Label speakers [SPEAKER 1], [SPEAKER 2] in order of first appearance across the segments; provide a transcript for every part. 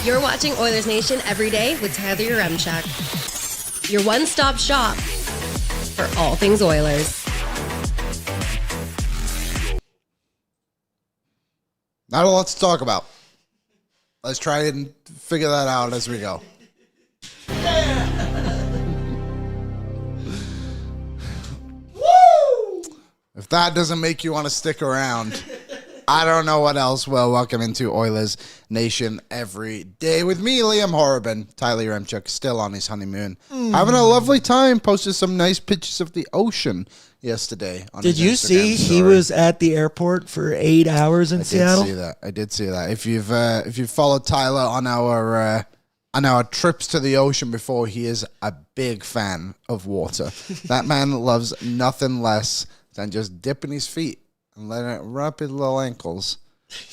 [SPEAKER 1] You're watching Oilers Nation Everyday with Tyler Yaremchuk. Your one-stop shop for all things Oilers.
[SPEAKER 2] Not a lot to talk about. Let's try and figure that out as we go. If that doesn't make you want to stick around, I don't know what else will. Welcome into Oilers Nation Every Day with me, Liam Horrobin. Tyler Yaremchuk still on his honeymoon. Having a lovely time. Posted some nice pictures of the ocean yesterday.
[SPEAKER 3] Did you see he was at the airport for 8 hours in Seattle?
[SPEAKER 2] I did see that. If you've followed Tyler on our trips to the ocean before, he is a big fan of water. That man loves nothing less than just dipping his feet and letting it rub his little ankles.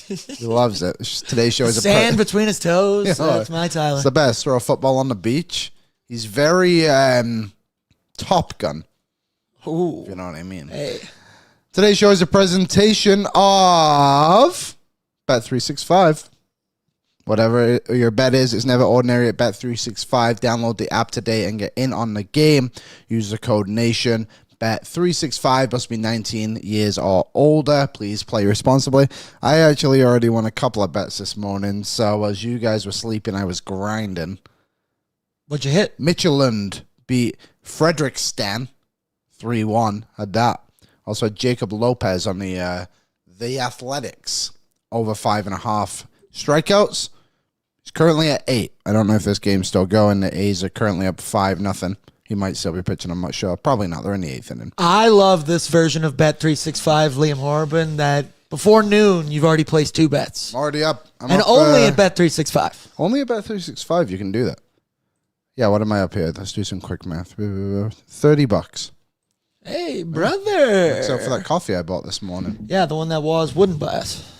[SPEAKER 2] He loves it. Today's show is
[SPEAKER 3] sand between his toes. Yeah, that's my Tyler.
[SPEAKER 2] It's the best. Throw a football on the beach. He's very Top Gun.
[SPEAKER 3] Ooh.
[SPEAKER 2] If you know what I mean.
[SPEAKER 3] Hey.
[SPEAKER 2] Today's show is a presentation of Bet365. Whatever your bet is, it's never ordinary at Bet365. Download the app today and get in on the game. Use the code NATION. Bet365 must be 19 years or older. Please play responsibly. I actually already won a couple of bets this morning, so as you guys were sleeping, I was grinding.
[SPEAKER 3] What'd you hit?
[SPEAKER 2] Midtjylland beat Fredrikstad 3-1. Had that. Also, Jacob Lopez on the Athletics over 5.5 strikeouts. He's currently at 8. I don't know if this game's still going. The A's are currently up 5-0. He might still be pitching, I'm not sure. Probably not. They're in the 8th inning.
[SPEAKER 3] I love this version of Bet365, Liam Horrobin, that before noon, you've already placed 2 bets.
[SPEAKER 2] I'm already up.
[SPEAKER 3] Only at Bet365.
[SPEAKER 2] Only at Bet365 you can do that. Yeah, what am I up here? Let's do some quick math. $30.
[SPEAKER 3] Hey, brother.
[SPEAKER 2] Except for that coffee I bought this morning.
[SPEAKER 3] Yeah, the one that was wouldn't buy us.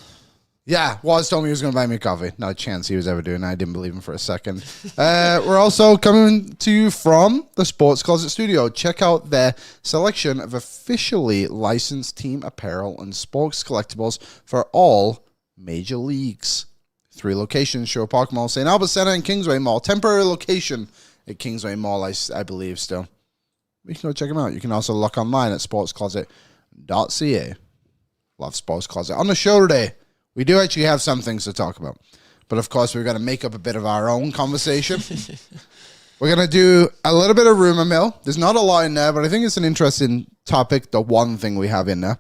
[SPEAKER 2] Yeah, Waz told me he was going to buy me coffee. Not a chance he was ever doing that. I didn't believe him for a second. We're also coming to you from the Sports Closet Studio. Check out their selection of officially licensed team apparel and sports collectibles for all major leagues. 3 locations: Sherwood Park Mall, St. Albert Center, and Kingsway Mall. Temporary location at Kingsway Mall, I believe, still. You can go check them out. You can also look online at sportscloset.ca. Love Sports Closet. On the show today, we do actually have some things to talk about. But, of course, we're going to make up a bit of our own conversation. We're going to do a little bit of rumor mill. There's not a lot in there, but I think it's an interesting topic, the one thing we have in there.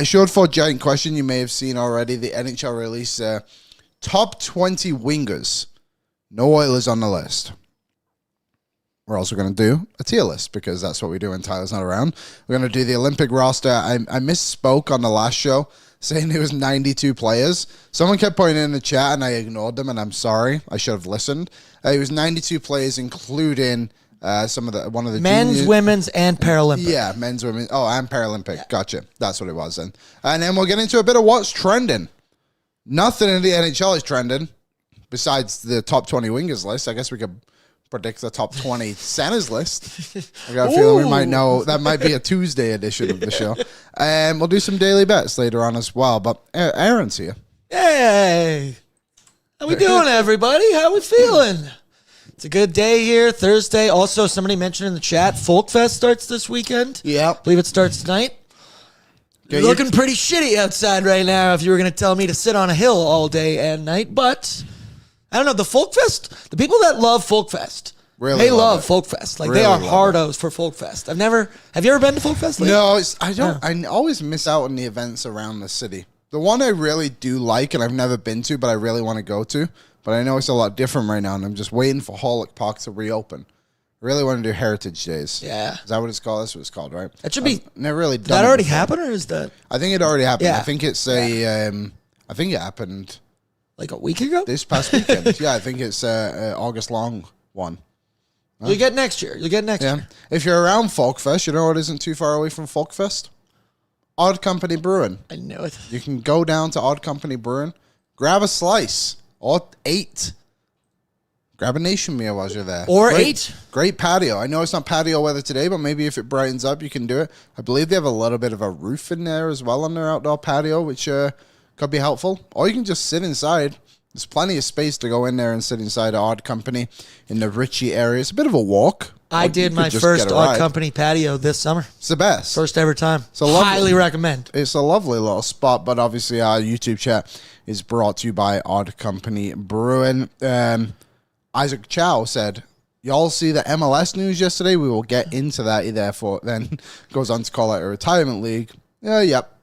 [SPEAKER 2] Sherwood Ford Giant Question, you may have seen already. The NHL release top 20 wingers. No Oilers on the list. We're also going to do a tier list because that's what we do when Tyler's not around. We're going to do the Olympic roster. I misspoke on the last show, saying it was 92 players. Someone kept pointing in the chat, and I ignored them, and I'm sorry. I should have listened. It was 92 players, including one of the
[SPEAKER 3] men's,
[SPEAKER 2] juniors.
[SPEAKER 3] women's, and Paralympic.
[SPEAKER 2] Yeah, men's, women. Oh, and Paralympic. Yeah. Gotcha. That's what it was then. And then we'll get into a bit of what's trending. Nothing in the NHL is trending besides the top 20 wingers list. I guess we could predict the top 20 centers list. I got a feeling we might know. That might be a Tuesday edition of the show. And we'll do some daily bets later on as well. But Aaron's here.
[SPEAKER 3] Hey. How we doing, everybody? How we feeling? It's a good day here, Thursday. Also, somebody mentioned in the chat, Folkfest starts this weekend.
[SPEAKER 2] Yeah.
[SPEAKER 3] I believe it starts tonight. You're looking pretty shitty outside right now if you were going to tell me to sit on a hill all day and night. But I don't know, the Folkfest, the people that love Folkfest,
[SPEAKER 2] really
[SPEAKER 3] they love Folkfest. Like,
[SPEAKER 2] really
[SPEAKER 3] they are hardos for Folkfest. Have you ever been to Folkfest?
[SPEAKER 2] No, I don't. I always miss out on the events around the city. The one I really do like, and I've never been to, but I really want to go to, but I know it's a lot different right now, and I'm just waiting for Holic Park to reopen. I really want to do Heritage Days.
[SPEAKER 3] Yeah.
[SPEAKER 2] Is that what it's called? That's what it's called, right?
[SPEAKER 3] It should be.
[SPEAKER 2] Never really done
[SPEAKER 3] Did that already happen, or is that?
[SPEAKER 2] I think it already happened.
[SPEAKER 3] Yeah.
[SPEAKER 2] I think it's I think it happened
[SPEAKER 3] like a week ago?
[SPEAKER 2] This past weekend. Yeah, I think it's August long one.
[SPEAKER 3] Huh? You'll get next year. Year.
[SPEAKER 2] If you're around Folkfest, you know what isn't too far away from Folkfest? Odd Company Brewing.
[SPEAKER 3] I knew it.
[SPEAKER 2] You can go down to Odd Company Brewing, grab a slice, or 8. Grab a nation meal while you're there.
[SPEAKER 3] Or great, 8.
[SPEAKER 2] Great patio. I know it's not patio weather today, but maybe if it brightens up, you can do it. I believe they have a little bit of a roof in there as well on their outdoor patio, which could be helpful. Or you can just sit inside, There's plenty of space to go in there and sit inside Odd Company in the Ritchie area. It's a bit of a walk.
[SPEAKER 3] I did my first Odd Company patio this summer.
[SPEAKER 2] It's the best.
[SPEAKER 3] First ever time.
[SPEAKER 2] So
[SPEAKER 3] highly recommend.
[SPEAKER 2] It's a lovely little spot, but obviously our YouTube chat is brought to you by Odd Company Brewing. Isaac Chow said, y'all see the MLS news yesterday? We will get into that. He therefore then goes on to call it a retirement league. Yep.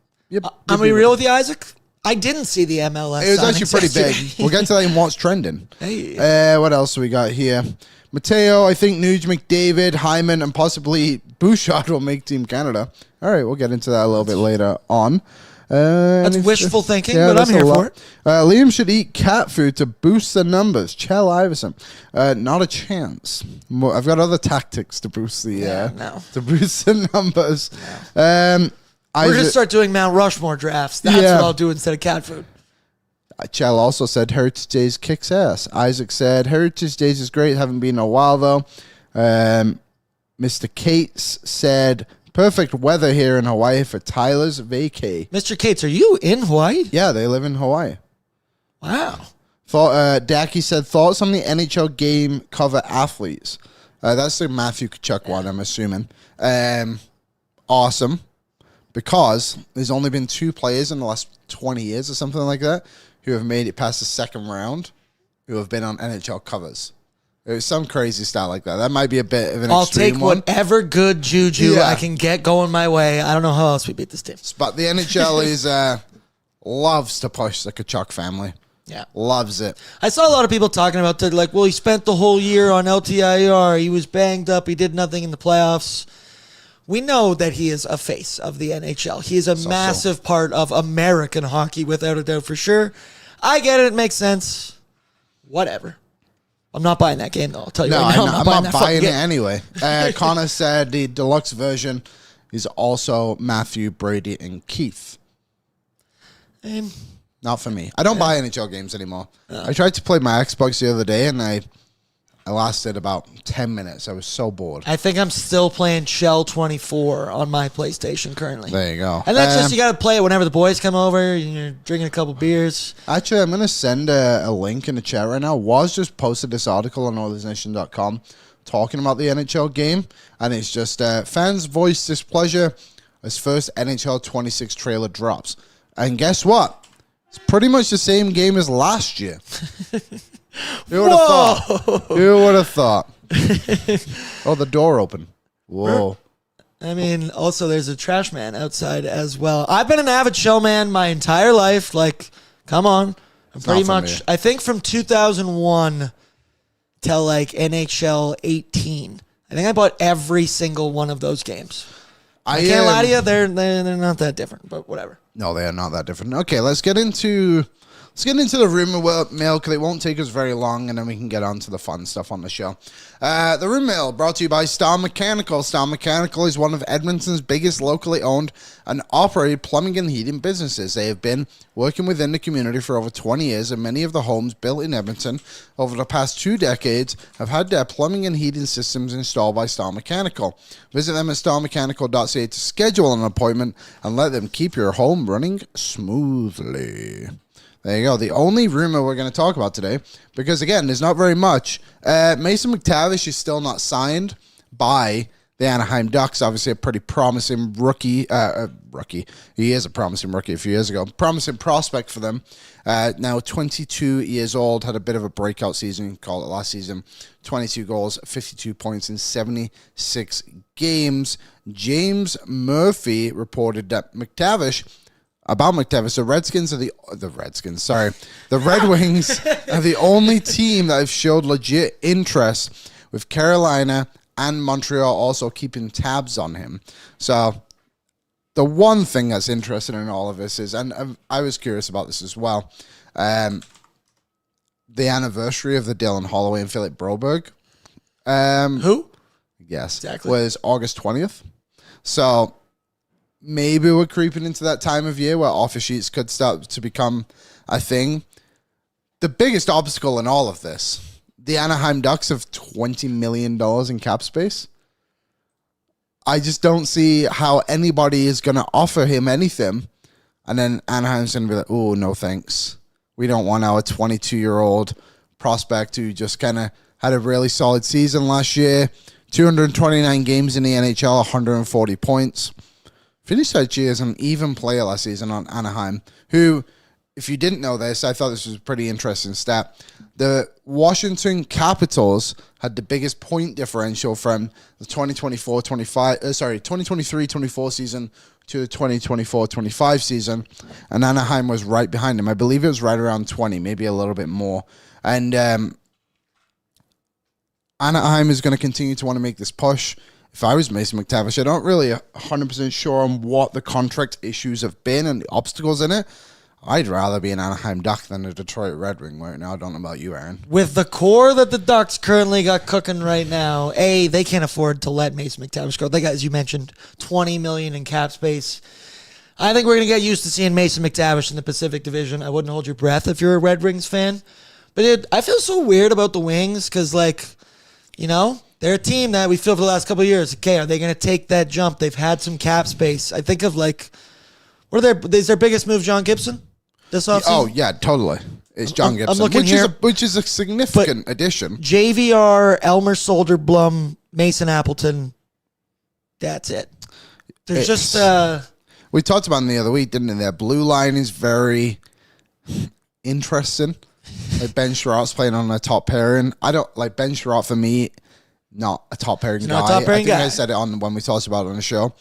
[SPEAKER 3] I'm be real with you, Isaac. I didn't see the MLS.
[SPEAKER 2] It was actually pretty big. We'll get to that in what's trending.
[SPEAKER 3] Hey.
[SPEAKER 2] What else we got here? Mateo, I think Nuge, McDavid, Hyman, and possibly Bouchard will make Team Canada. All right, we'll get into that a little bit later on.
[SPEAKER 3] That's wishful thinking, but I'm here for it.
[SPEAKER 2] Liam should eat cat food to boost the numbers. Chell Iverson, not a chance. I've got other tactics to boost the to boost the numbers.
[SPEAKER 3] No. We're gonna start doing Mount Rushmore drafts. That's what I'll do instead of cat food.
[SPEAKER 2] Chell also said Heritage Days kicks ass. Isaac said Heritage Days is great. Haven't been in a while though. Mr. Cates said perfect weather here in Hawaii for Tyler's vacay.
[SPEAKER 3] Mr. Cates, are you in Hawaii?
[SPEAKER 2] Yeah, they live in Hawaii.
[SPEAKER 3] Wow.
[SPEAKER 2] Dacky said thoughts on the NHL game cover athletes. That's the Matthew Tkachuk one, I'm assuming. Awesome. Because there's only been 2 players in the last 20 years or something like that who have made it past the second round who have been on NHL covers. It was some crazy stat like that. That might be a bit of an extreme one.
[SPEAKER 3] I'll take whatever good juju I can get going my way. I don't know how else we beat this team.
[SPEAKER 2] But the NHL is loves to push the Tkachuk family.
[SPEAKER 3] Yeah.
[SPEAKER 2] Loves it.
[SPEAKER 3] I saw a lot of people talking about that, like, well, he spent the whole year on LTIR. He was banged up. He did nothing in the playoffs. We know that he is a face of the NHL. He is a massive part of American hockey, without a doubt, for sure. I get it. It makes sense. Whatever. I'm not buying that game, though. I'll tell you right now.
[SPEAKER 2] I'm not buying it anyway. Connor said the deluxe version is also Matthew, Brady, and Keith. Not for me. I don't buy NHL games anymore. I tried to play my Xbox the other day, and I lasted about 10 minutes. I was so bored.
[SPEAKER 3] I think I'm still playing Shell 24 on my PlayStation currently.
[SPEAKER 2] There you go.
[SPEAKER 3] And that's just, you got to play it whenever the boys come over, and you're drinking a couple beers.
[SPEAKER 2] Actually, I'm going to send a link in the chat right now. Woz just posted this article on Oilersnation.com talking about the NHL game, and it's just fans voice displeasure as first NHL 26 trailer drops. And guess what? It's pretty much the same game as last year. Who would have thought? Who would have thought? Oh, the door open. Whoa.
[SPEAKER 3] I mean, also, there's a trash man outside as well. I've been an avid show man my entire life. Like, come on. I'm pretty much, I think from 2001 till like NHL 18. I think I bought every single one of those games. I can't lie to you, they're not that different, but whatever.
[SPEAKER 2] No, they are not that different. Okay, let's get into the rumor mail because it won't take us very long, and then we can get on to the fun stuff on the show. The rumor mail brought to you by Star Mechanical. Star Mechanical is one of Edmonton's biggest locally owned and operated plumbing and heating businesses. They have been working within the community for over 20 years, and many of the homes built in Edmonton over the past 2 decades have had their plumbing and heating systems installed by Star Mechanical. Visit them at starmechanical.ca to schedule an appointment and let them keep your home running smoothly. There you go. The only rumor we're going to talk about today, because again, there's not very much. Mason McTavish is still not signed by the Anaheim Ducks. Obviously, a pretty promising rookie. He is a promising rookie a few years ago. Promising prospect for them. Now 22 years old, had a bit of a breakout season, called it last season. 22 goals, 52 points in 76 games. James Murphy reported that the Red Wings are the only team that have showed legit interest, with Carolina and Montreal also keeping tabs on him. So the one thing that's interesting in all of this is, and I was curious about this as well, the anniversary of the Dylan Holloway and Philip Broberg.
[SPEAKER 3] Who?
[SPEAKER 2] Yes.
[SPEAKER 3] Exactly.
[SPEAKER 2] Was August 20th. So maybe we're creeping into that time of year where offer sheets could start to become a thing. The biggest obstacle in all of this, the Anaheim Ducks have $20 million in cap space. I just don't see how anybody is going to offer him anything, and then Anaheim's going to be like, oh, no thanks. We don't want our 22-year-old prospect who just kind of had a really solid season last year. 229 games in the NHL, 140 points. Finished that year as an even player last season on Anaheim, who, if you didn't know this, I thought this was a pretty interesting stat. The Washington Capitals had the biggest point differential from the 2023-24 season to the 2024-25 season, and Anaheim was right behind them. I believe it was right around 20, maybe a little bit more. And Anaheim is going to continue to want to make this push. If I was Mason McTavish, I'm not really 100% sure on what the contract issues have been and the obstacles in it. I'd rather be an Anaheim Duck than a Detroit Red Wing right now. I don't know about you, Aaron.
[SPEAKER 3] With the core that the Ducks currently got cooking right now, they can't afford to let Mason McTavish go. They got, as you mentioned, $20 million in cap space. I think we're going to get used to seeing Mason McTavish in the Pacific Division. I wouldn't hold your breath if you're a Red Wings fan. But I feel so weird about the Wings because, they're a team that we feel for the last couple of years. Okay, are they going to take that jump? They've had some cap space. I think of is their biggest move John Gibson this offseason?
[SPEAKER 2] Oh, yeah, totally. It's John Gibson,
[SPEAKER 3] I'm looking
[SPEAKER 2] which is a significant addition.
[SPEAKER 3] JVR, Elmer Soderblom, Mason Appleton, that's it. There's
[SPEAKER 2] we talked about it the other week, didn't we? Their blue line is very interesting. Like Ben Sherratt's playing on a top pairing. I don't like Ben Sherratt for me. Not a top pairing guy.
[SPEAKER 3] Not a top pairing guy.
[SPEAKER 2] I said it when we talked about it on the show.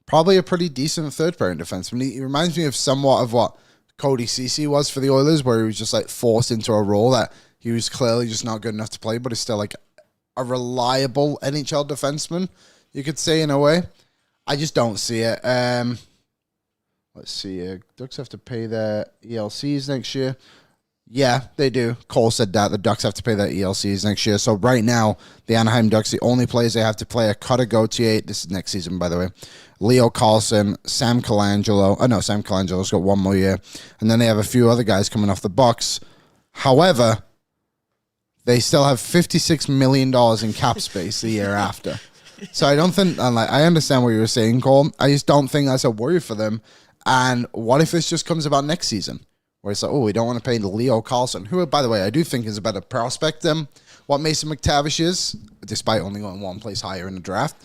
[SPEAKER 2] Probably a pretty decent third pairing defenseman. He reminds me of somewhat of what Cody Ceci was for the Oilers, where he was just like forced into a role that he was clearly just not good enough to play, but he's still like a reliable NHL defenseman, you could say in a way. I just don't see it. Let's see. Ducks have to pay their ELCs next year. Yeah, they do. Cole said that. The Ducks have to pay their ELCs next year. So right now, the Anaheim Ducks, the only players they have to play are Cutter Gauthier. This is next season, by the way. Leo Carlson, Sam Colangelo. Oh, no, Sam Colangelo's got one more year. And then they have a few other guys coming off the Bucks. However, they still have $56 million in cap space the year after. So I don't think, I understand what you were saying, Cole. I just don't think that's a worry for them. And what if this just comes about next season? Where it's like, we don't want to pay Leo Carlson, who, by the way, I do think is a better prospect than what Mason McTavish is, despite only going one place higher in the draft.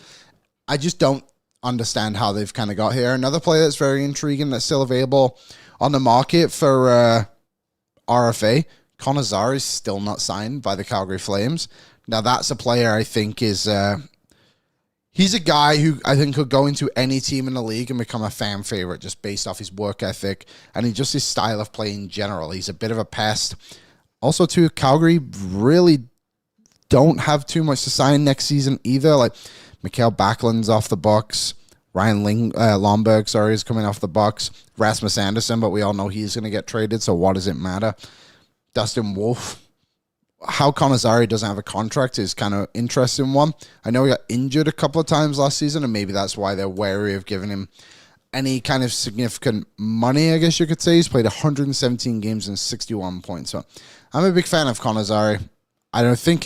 [SPEAKER 2] I just don't understand how they've kind of got here. Another player that's very intriguing that's still available on the market for RFA, Connor Zary is still not signed by the Calgary Flames. Now, that's a player I think is... he's a guy who I think could go into any team in the league and become a fan favorite just based off his work ethic and just his style of play in general. He's a bit of a pest. Also, too, Calgary really don't have too much to sign next season either. Like, Mikael Backlund's off the Bucks. Ryan Lomberg, is coming off the Bucks. Rasmus Anderson, but we all know he's going to get traded, so what does it matter? Dustin Wolf. How Connor Zary doesn't have a contract is kind of interesting one. I know he got injured a couple of times last season, and maybe that's why they're wary of giving him any kind of significant money, I guess you could say. He's played 117 games and 61 points. So I'm a big fan of Connor Zary. I think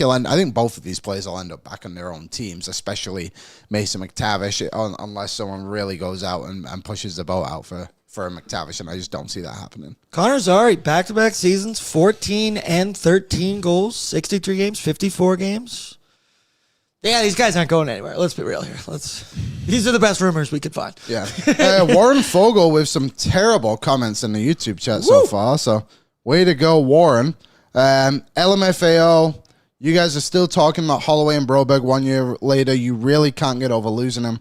[SPEAKER 2] both of these players will end up back on their own teams, especially Mason McTavish, unless someone really goes out and pushes the boat out for McTavish, and I just don't see that happening.
[SPEAKER 3] Connor Zary, back-to-back seasons, 14 and 13 goals, 63 games, 54 games. Yeah, these guys aren't going anywhere. Let's be real here. These are the best rumors we could find.
[SPEAKER 2] Yeah. Warren Fogle with some terrible comments in the YouTube chat so far, so way to go, Warren. LMFAO, you guys are still talking about Holloway and Broberg 1 year later. You really can't get over losing them.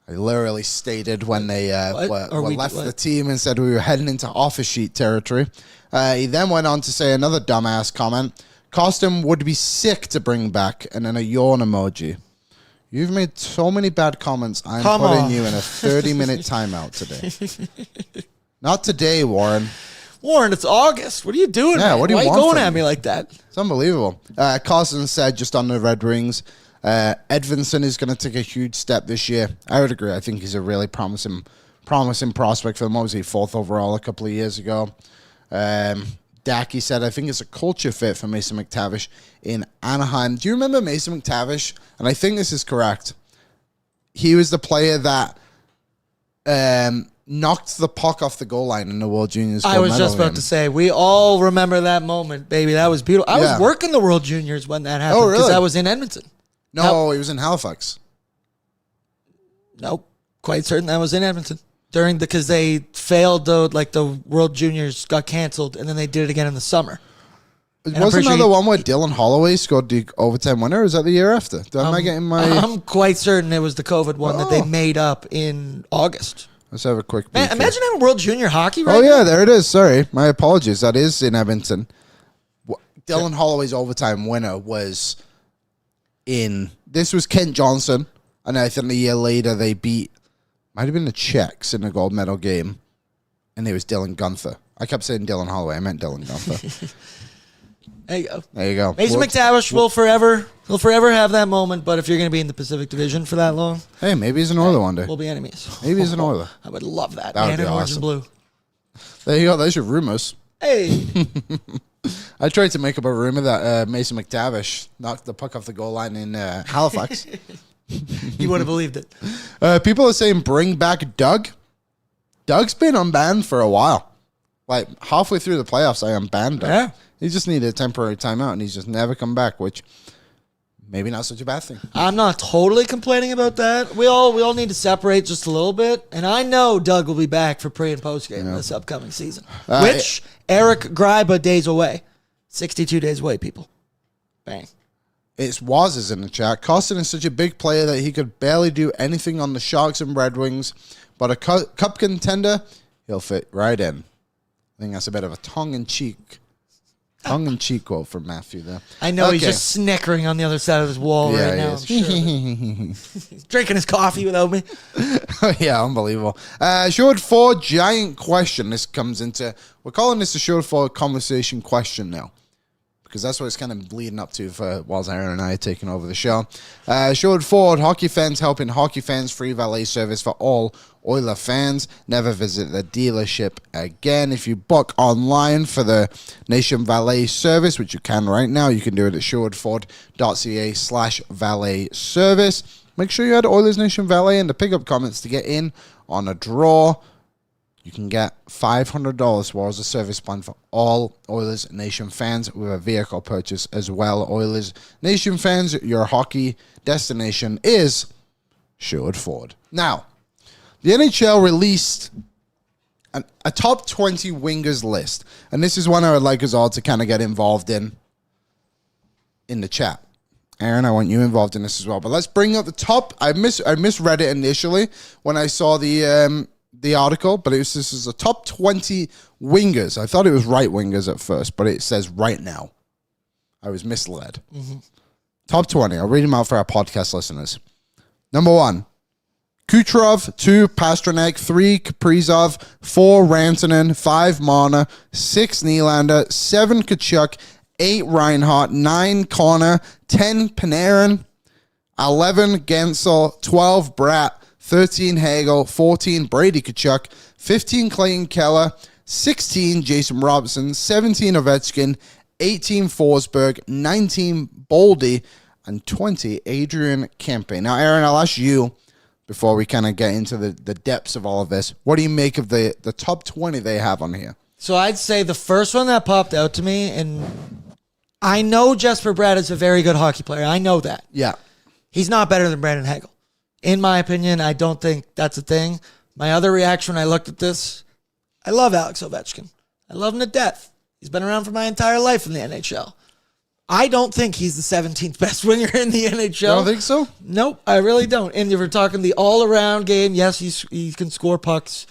[SPEAKER 2] I literally stated when they left the team and said we were heading into office sheet territory. He then went on to say another dumbass comment. Costin would be sick to bring back, and then a yawn emoji. You've made so many bad comments. I'm putting you in a 30-minute timeout today. Not today, Warren.
[SPEAKER 3] Warren, it's August. What are you doing?
[SPEAKER 2] Yeah,
[SPEAKER 3] man?
[SPEAKER 2] what do you
[SPEAKER 3] Why
[SPEAKER 2] want
[SPEAKER 3] are you going
[SPEAKER 2] from
[SPEAKER 3] at
[SPEAKER 2] me?
[SPEAKER 3] me like that?
[SPEAKER 2] It's unbelievable. Carson said just on the Red Wings, Edvinson is going to take a huge step this year. I would agree. I think he's a really promising prospect for them. What was he, 4th overall a couple of years ago? Dacky said, I think it's a culture fit for Mason McTavish in Anaheim. Do you remember Mason McTavish? And I think this is correct. He was the player that knocked the puck off the goal line in the World Juniors.
[SPEAKER 3] I was just about to say, we all remember that moment, baby. That was beautiful. I was working the World Juniors when that happened because I was in Edmonton.
[SPEAKER 2] No, he was in Halifax.
[SPEAKER 3] Nope, quite certain I was in Edmonton because they failed the World Juniors got canceled, and then they did it again in the summer.
[SPEAKER 2] Wasn't that the one where Dylan Holloway scored the overtime winner? Or is that the year after? Am I getting my?
[SPEAKER 3] I'm quite certain it was the COVID one that they made up in August.
[SPEAKER 2] Let's have a quick.
[SPEAKER 3] Man, imagine having World Junior hockey right now.
[SPEAKER 2] Oh yeah, there it is. Sorry, my apologies. That is in Edmonton. Dylan Holloway's overtime winner was in. This was Kent Johnson, and I think a year later they beat. Might have been the Czechs in the gold medal game, and it was Dylan Gunther. I kept saying Dylan Holloway. I meant Dylan Gunther.
[SPEAKER 3] There you go.
[SPEAKER 2] There you go.
[SPEAKER 3] Mason McTavish will forever have that moment, but if you're going to be in the Pacific Division for that long...
[SPEAKER 2] Hey, maybe he's an Oiler one day.
[SPEAKER 3] We'll be enemies.
[SPEAKER 2] Maybe he's an Oiler.
[SPEAKER 3] I would love that.
[SPEAKER 2] That would
[SPEAKER 3] man
[SPEAKER 2] be
[SPEAKER 3] in orange
[SPEAKER 2] awesome.
[SPEAKER 3] and blue.
[SPEAKER 2] There you go. There's your rumors.
[SPEAKER 3] Hey.
[SPEAKER 2] I tried to make up a rumor that Mason McTavish knocked the puck off the goal line in Halifax.
[SPEAKER 3] You would have believed it.
[SPEAKER 2] People are saying bring back Doug. Doug's been unbanned for a while. Like halfway through the playoffs, I unbanned Doug.
[SPEAKER 3] Yeah.
[SPEAKER 2] He just needed a temporary timeout, and he's just never come back, which maybe not such a bad thing.
[SPEAKER 3] I'm not totally complaining about that. We all need to separate just a little bit, and I know Doug will be back for pre- and post-game this upcoming season, which Eric Gryba days away. 62 days away, people. Bang.
[SPEAKER 2] It's Waz is in the chat. Costin is such a big player that he could barely do anything on the Sharks and Red Wings, but a cup contender, he'll fit right in. I think that's a bit of a tongue-in-cheek quote from Matthew there.
[SPEAKER 3] I know he's just snickering on the other side of his wall right now. He's drinking his coffee without me.
[SPEAKER 2] Yeah, unbelievable. Sherwood Ford Giant Question. We're calling this a Sherwood Ford Conversation Question now, because that's what it's kind of leading up to while Aaron and I are taking over the show. Sherwood Ford, hockey fans helping hockey fans, free valet service for all Oiler fans. Never visit the dealership again. If you book online for the Nation Valet service, which you can right now, you can do it at sherwoodford.ca/valet service. Make sure you add Oilers Nation Valet in the pickup comments to get in on a draw. You can get $500 towards a service plan for all Oilers Nation fans with a vehicle purchase as well. Oilers Nation fans, your hockey destination is Sherwood Ford. Now, the NHL released a top 20 wingers list, and this is one I would like us all to kind of get involved in the chat. Aaron, I want you involved in this as well. But let's bring up the top. I misread it initially when I saw the article, but this is the top 20 wingers. I thought it was right wingers at first, but it says right now. I was misled. Mm-hmm. Top 20. I'll read them out for our podcast listeners. Number 1, Kucherov. 2, Pastrnak. 3, Kaprizov. 4, Rantanen. 5, Marner. 6, Nylander. 7, Kachuk. 8, Reinhardt. 9, Connor. 10, Panarin. 11, Gensel. 12, Bratt. 13, Hagel. 14, Brady Kachuk. 15, Clayton Keller. 16, Jason Robertson. 17, Ovechkin. 18, Forsberg. 19, Bordzy. And 20, Adrian Kempe. Now, Aaron, I'll ask you, before we kind of get into the depths of all of this, what do you make of the top 20 they have on here?
[SPEAKER 3] So I'd say the first one that popped out to me, and I know Jesper Bratt is a very good hockey player. I know that.
[SPEAKER 2] Yeah.
[SPEAKER 3] He's not better than Brandon Hagel. In my opinion, I don't think that's a thing. My other reaction when I looked at this, I love Alex Ovechkin. I love him to death. He's been around for my entire life in the NHL. I don't think he's the 17th best winger in the NHL.
[SPEAKER 2] You don't think so?
[SPEAKER 3] Nope, I really don't. And if we're talking the all-around game, yes, he can score pucks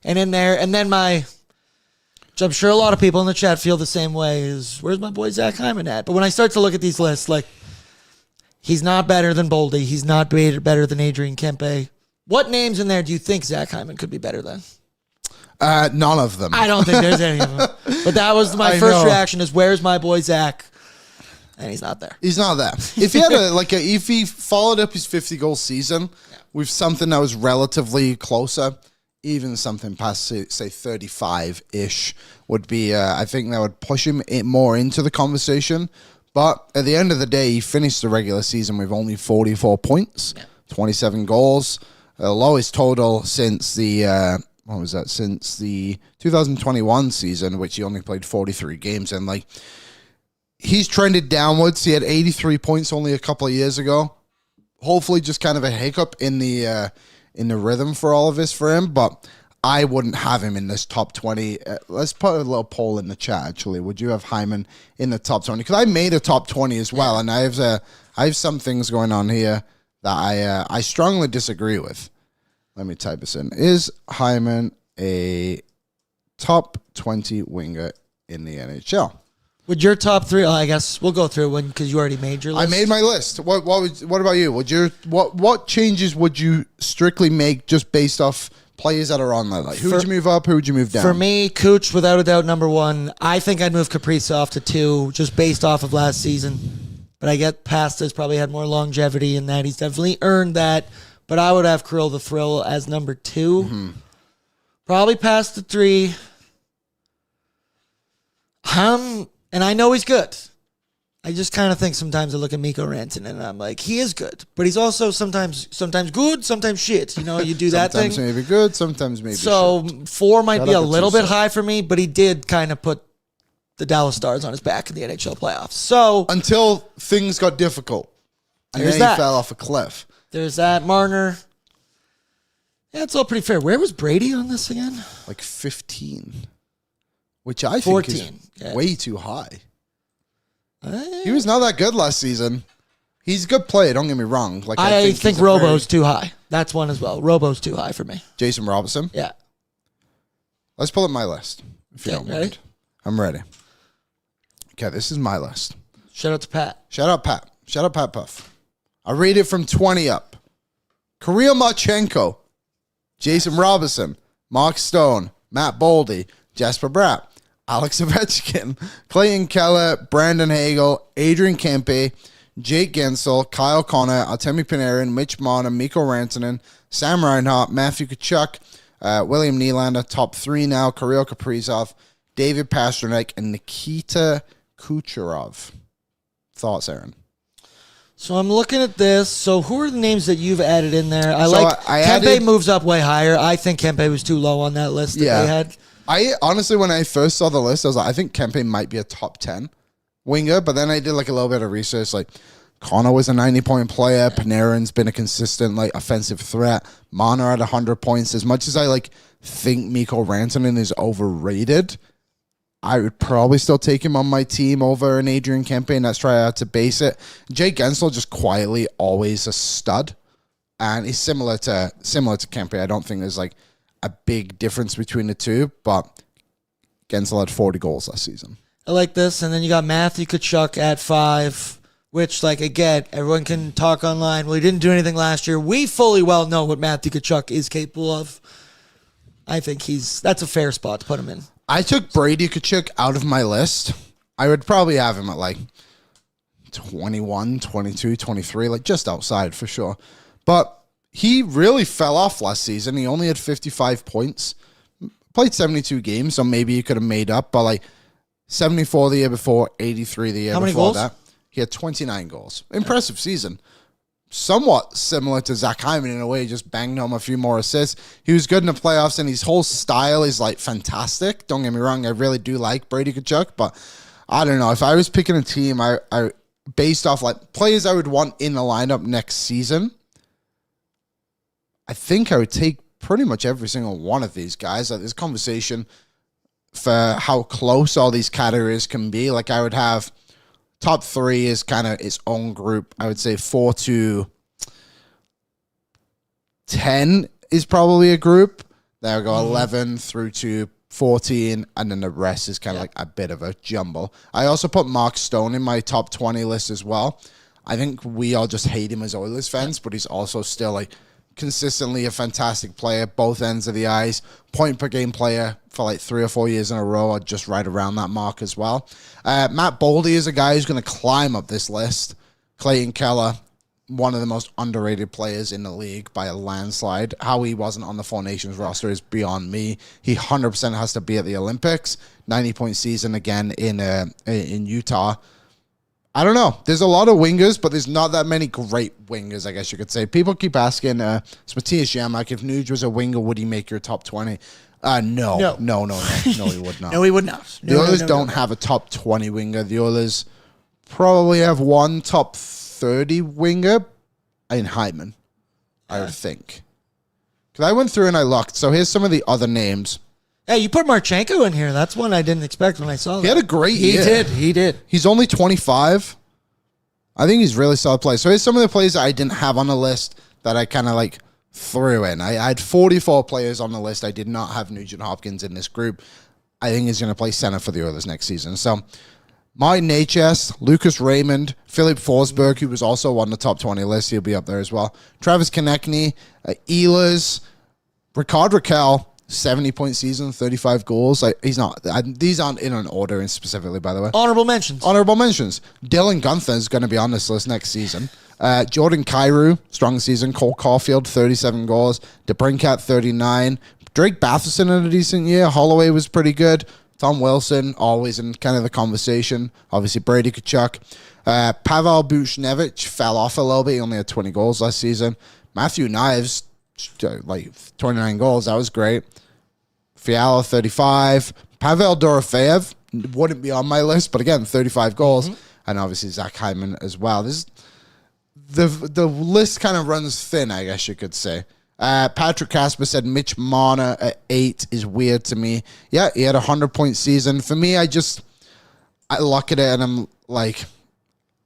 [SPEAKER 3] and in there. And then which I'm sure a lot of people in the chat feel the same way, is where's my boy Zach Hyman at? But when I start to look at these lists, like, he's not better than Bordzy. He's not better than Adrian Kempe. What names in there do you think Zach Hyman could be better than?
[SPEAKER 2] None of them.
[SPEAKER 3] I don't think there's any of them. But that was my first reaction, is where's my boy Zach? And he's not there.
[SPEAKER 2] He's not there. If he had if he followed up his 50-goal season with something that was relatively closer, even something past, say 35-ish, would be, I think that would push him more into the conversation. But at the end of the day, he finished the regular season with only 44 points, 27 goals, the lowest total since the what was that, since the 2021 season, which he only played 43 games in. Like, he's trended downwards. He had 83 points only a couple of years ago. Hopefully just kind of a hiccup in the rhythm for all of this for him, but I wouldn't have him in this top 20. Let's put a little poll in the chat, actually. Would you have Hyman in the top 20? Because I made a top 20 as well, and I have some things going on here that I strongly disagree with. Let me type this in. Is Hyman a top 20 winger in the NHL?
[SPEAKER 3] Would your top three? I guess we'll go through one because you already made your list.
[SPEAKER 2] I made my list. What about you? What changes would you strictly make just based off players that are on that? Like, who would you move up? Who would you move down?
[SPEAKER 3] For me, Cooch, without a doubt, number one. I think I'd move Kaprizov to 2, just based off of last season. But I get Pasta's probably had more longevity in that. He's definitely earned that. But I would have Kirill the Thrill as number 2. Mm-hmm. Probably Pasta 3. And I know he's good. I just kind of think sometimes I look at Mikko Rantanen and I'm like, he is good. But he's also sometimes good, sometimes shit. You know, you do that thing.
[SPEAKER 2] Sometimes maybe good, sometimes maybe shit.
[SPEAKER 3] 4 might be a little bit high for me, but he did kind of put the Dallas Stars on his back in the NHL playoffs. So
[SPEAKER 2] until things got difficult. And then he fell off a cliff.
[SPEAKER 3] There's that. Marner. Yeah, it's all pretty fair. Where was Brady on this again?
[SPEAKER 2] Like 15. Which I think is way too high. He was not that good last season. He's a good player, don't get me wrong. Like
[SPEAKER 3] I think Robo's too high. That's one as well. Robo's too high for me.
[SPEAKER 2] Jason Robinson?
[SPEAKER 3] Yeah.
[SPEAKER 2] Let's pull up my list, if you don't mind. I'm ready. Okay, this is my list.
[SPEAKER 3] Shout out to Pat.
[SPEAKER 2] Shout out Pat Puff. I read it from 20 up. Kirill Marchenko, Jason Robinson, Mark Stone, Matt Boldy, Jesper Bratt, Alex Ovechkin, Clayton Keller, Brandon Hagel, Adrian Kempe, Jake Gensel, Kyle Connor, Artemi Panarin, Mitch Marner, Mikko Rantanen, Sam Reinhart, Matthew Tkachuk, William Nylander, top 3 now, Kirill Kaprizov, David Pastrnak, and Nikita Kucherov. Thoughts, Aaron?
[SPEAKER 3] So I'm looking at this. So who are the names that you've added in there? Kempe moves up way higher. I think Kempe was too low on that list that they had.
[SPEAKER 2] I honestly, when I first saw the list, I was like, I think Kempe might be a top 10 winger. But then I did like a little bit of research. Like, Connor was a 90-point player. Panarin's been a consistent like offensive threat. Marner at 100 points. As much as I like think Mikko Rantanen is overrated, I would probably still take him on my team over an Adrian Kempe, and that's tryout to base it. Jake Gensel just quietly always a stud, and he's similar to Kempe. I don't think there's like a big difference between the two, but Gensel had 40 goals last season.
[SPEAKER 3] I like this, and then you got Matthew Tkachuk at 5, which, like, again, everyone can talk online. Well, he didn't do anything last year. We fully well know what Matthew Tkachuk is capable of. I think that's a fair spot to put him in.
[SPEAKER 2] I took Brady Tkachuk out of my list. I would probably have him at like 21, 22, 23, like just outside for sure. But he really fell off last season. He only had 55 points, played 72 games, so maybe he could have made up. But like 74 the year before, 83 the year
[SPEAKER 3] How many
[SPEAKER 2] before
[SPEAKER 3] goals?
[SPEAKER 2] that. He had 29 goals. Impressive season. Somewhat similar to Zach Hyman in a way, just banged home a few more assists. He was good in the playoffs, and his whole style is like fantastic. Don't get me wrong, I really do like Brady Tkachuk, but I don't know. If I was picking a team, I based off like players I would want in the lineup next season, I think I would take pretty much every single one of these guys. Like, this conversation for how close all these categories can be. Like, I would have top 3 is kind of its own group. I would say 4 to 10 is probably a group. They'll go 11 through to 14, and then the rest is kind of like a bit of a jumble. I also put Mark Stone in my top 20 list as well. I think we all just hate him as Oilers fans, but he's also still like consistently a fantastic player, both ends of the ice, point per game player for like 3 or 4 years in a row, or just right around that mark as well. Matt Boldy is a guy who's going to climb up this list. Clayton Keller, one of the most underrated players in the league by a landslide. How he wasn't on the Four Nations roster is beyond me. He 100% has to be at the Olympics. 90-point season again in Utah. I don't know. There's a lot of wingers, but there's not that many great wingers, I guess you could say. People keep asking, it's Matthias Janmark, if Nuge was a winger, would he make your top 20? No, he would not.
[SPEAKER 3] No, he would not.
[SPEAKER 2] The Oilers don't have a top 20 winger. The Oilers probably have one top 30 winger in Hyman, I would think. Because I went through and I looked. So here's some of the other names.
[SPEAKER 3] Yeah, you put Marchenko in here. That's one I didn't expect when I saw that.
[SPEAKER 2] He had a great year.
[SPEAKER 3] He did.
[SPEAKER 2] He's only 25. I think he's really solid player. So here's some of the players that I didn't have on the list that I kind of like threw in. I had 44 players on the list. I did not have Nugent Hopkins in this group. I think he's going to play center for the Oilers next season. So Martin H.S., Lucas Raymond, Philip Forsberg, who was also on the top 20 list. He'll be up there as well. Travis Konechny, Ehlers, Ricard Raquel, 70-point season, 35 goals. These aren't in an order specifically, by the way.
[SPEAKER 3] Honorable mentions.
[SPEAKER 2] Dylan Gunther is going to be on this list next season. Jordan Kyrou, strong season. Cole Caulfield, 37 goals. DeBrincat, 39. Drake Batherson had a decent year. Holloway was pretty good. Tom Wilson, always in kind of the conversation. Obviously, Brady Tkachuk. Pavel Buchnevich fell off a little bit. He only had 20 goals last season. Matthew Knives, like 29 goals. That was great. Fiala, 35. Pavel Dorofeev wouldn't be on my list, but again, 35 goals. And obviously Zach Hyman as well. The list kind of runs thin, I guess you could say. Patrick Casper said Mitch Marner at 8 is weird to me. Yeah, he had a 100-point season. For me, I look at it and I'm like,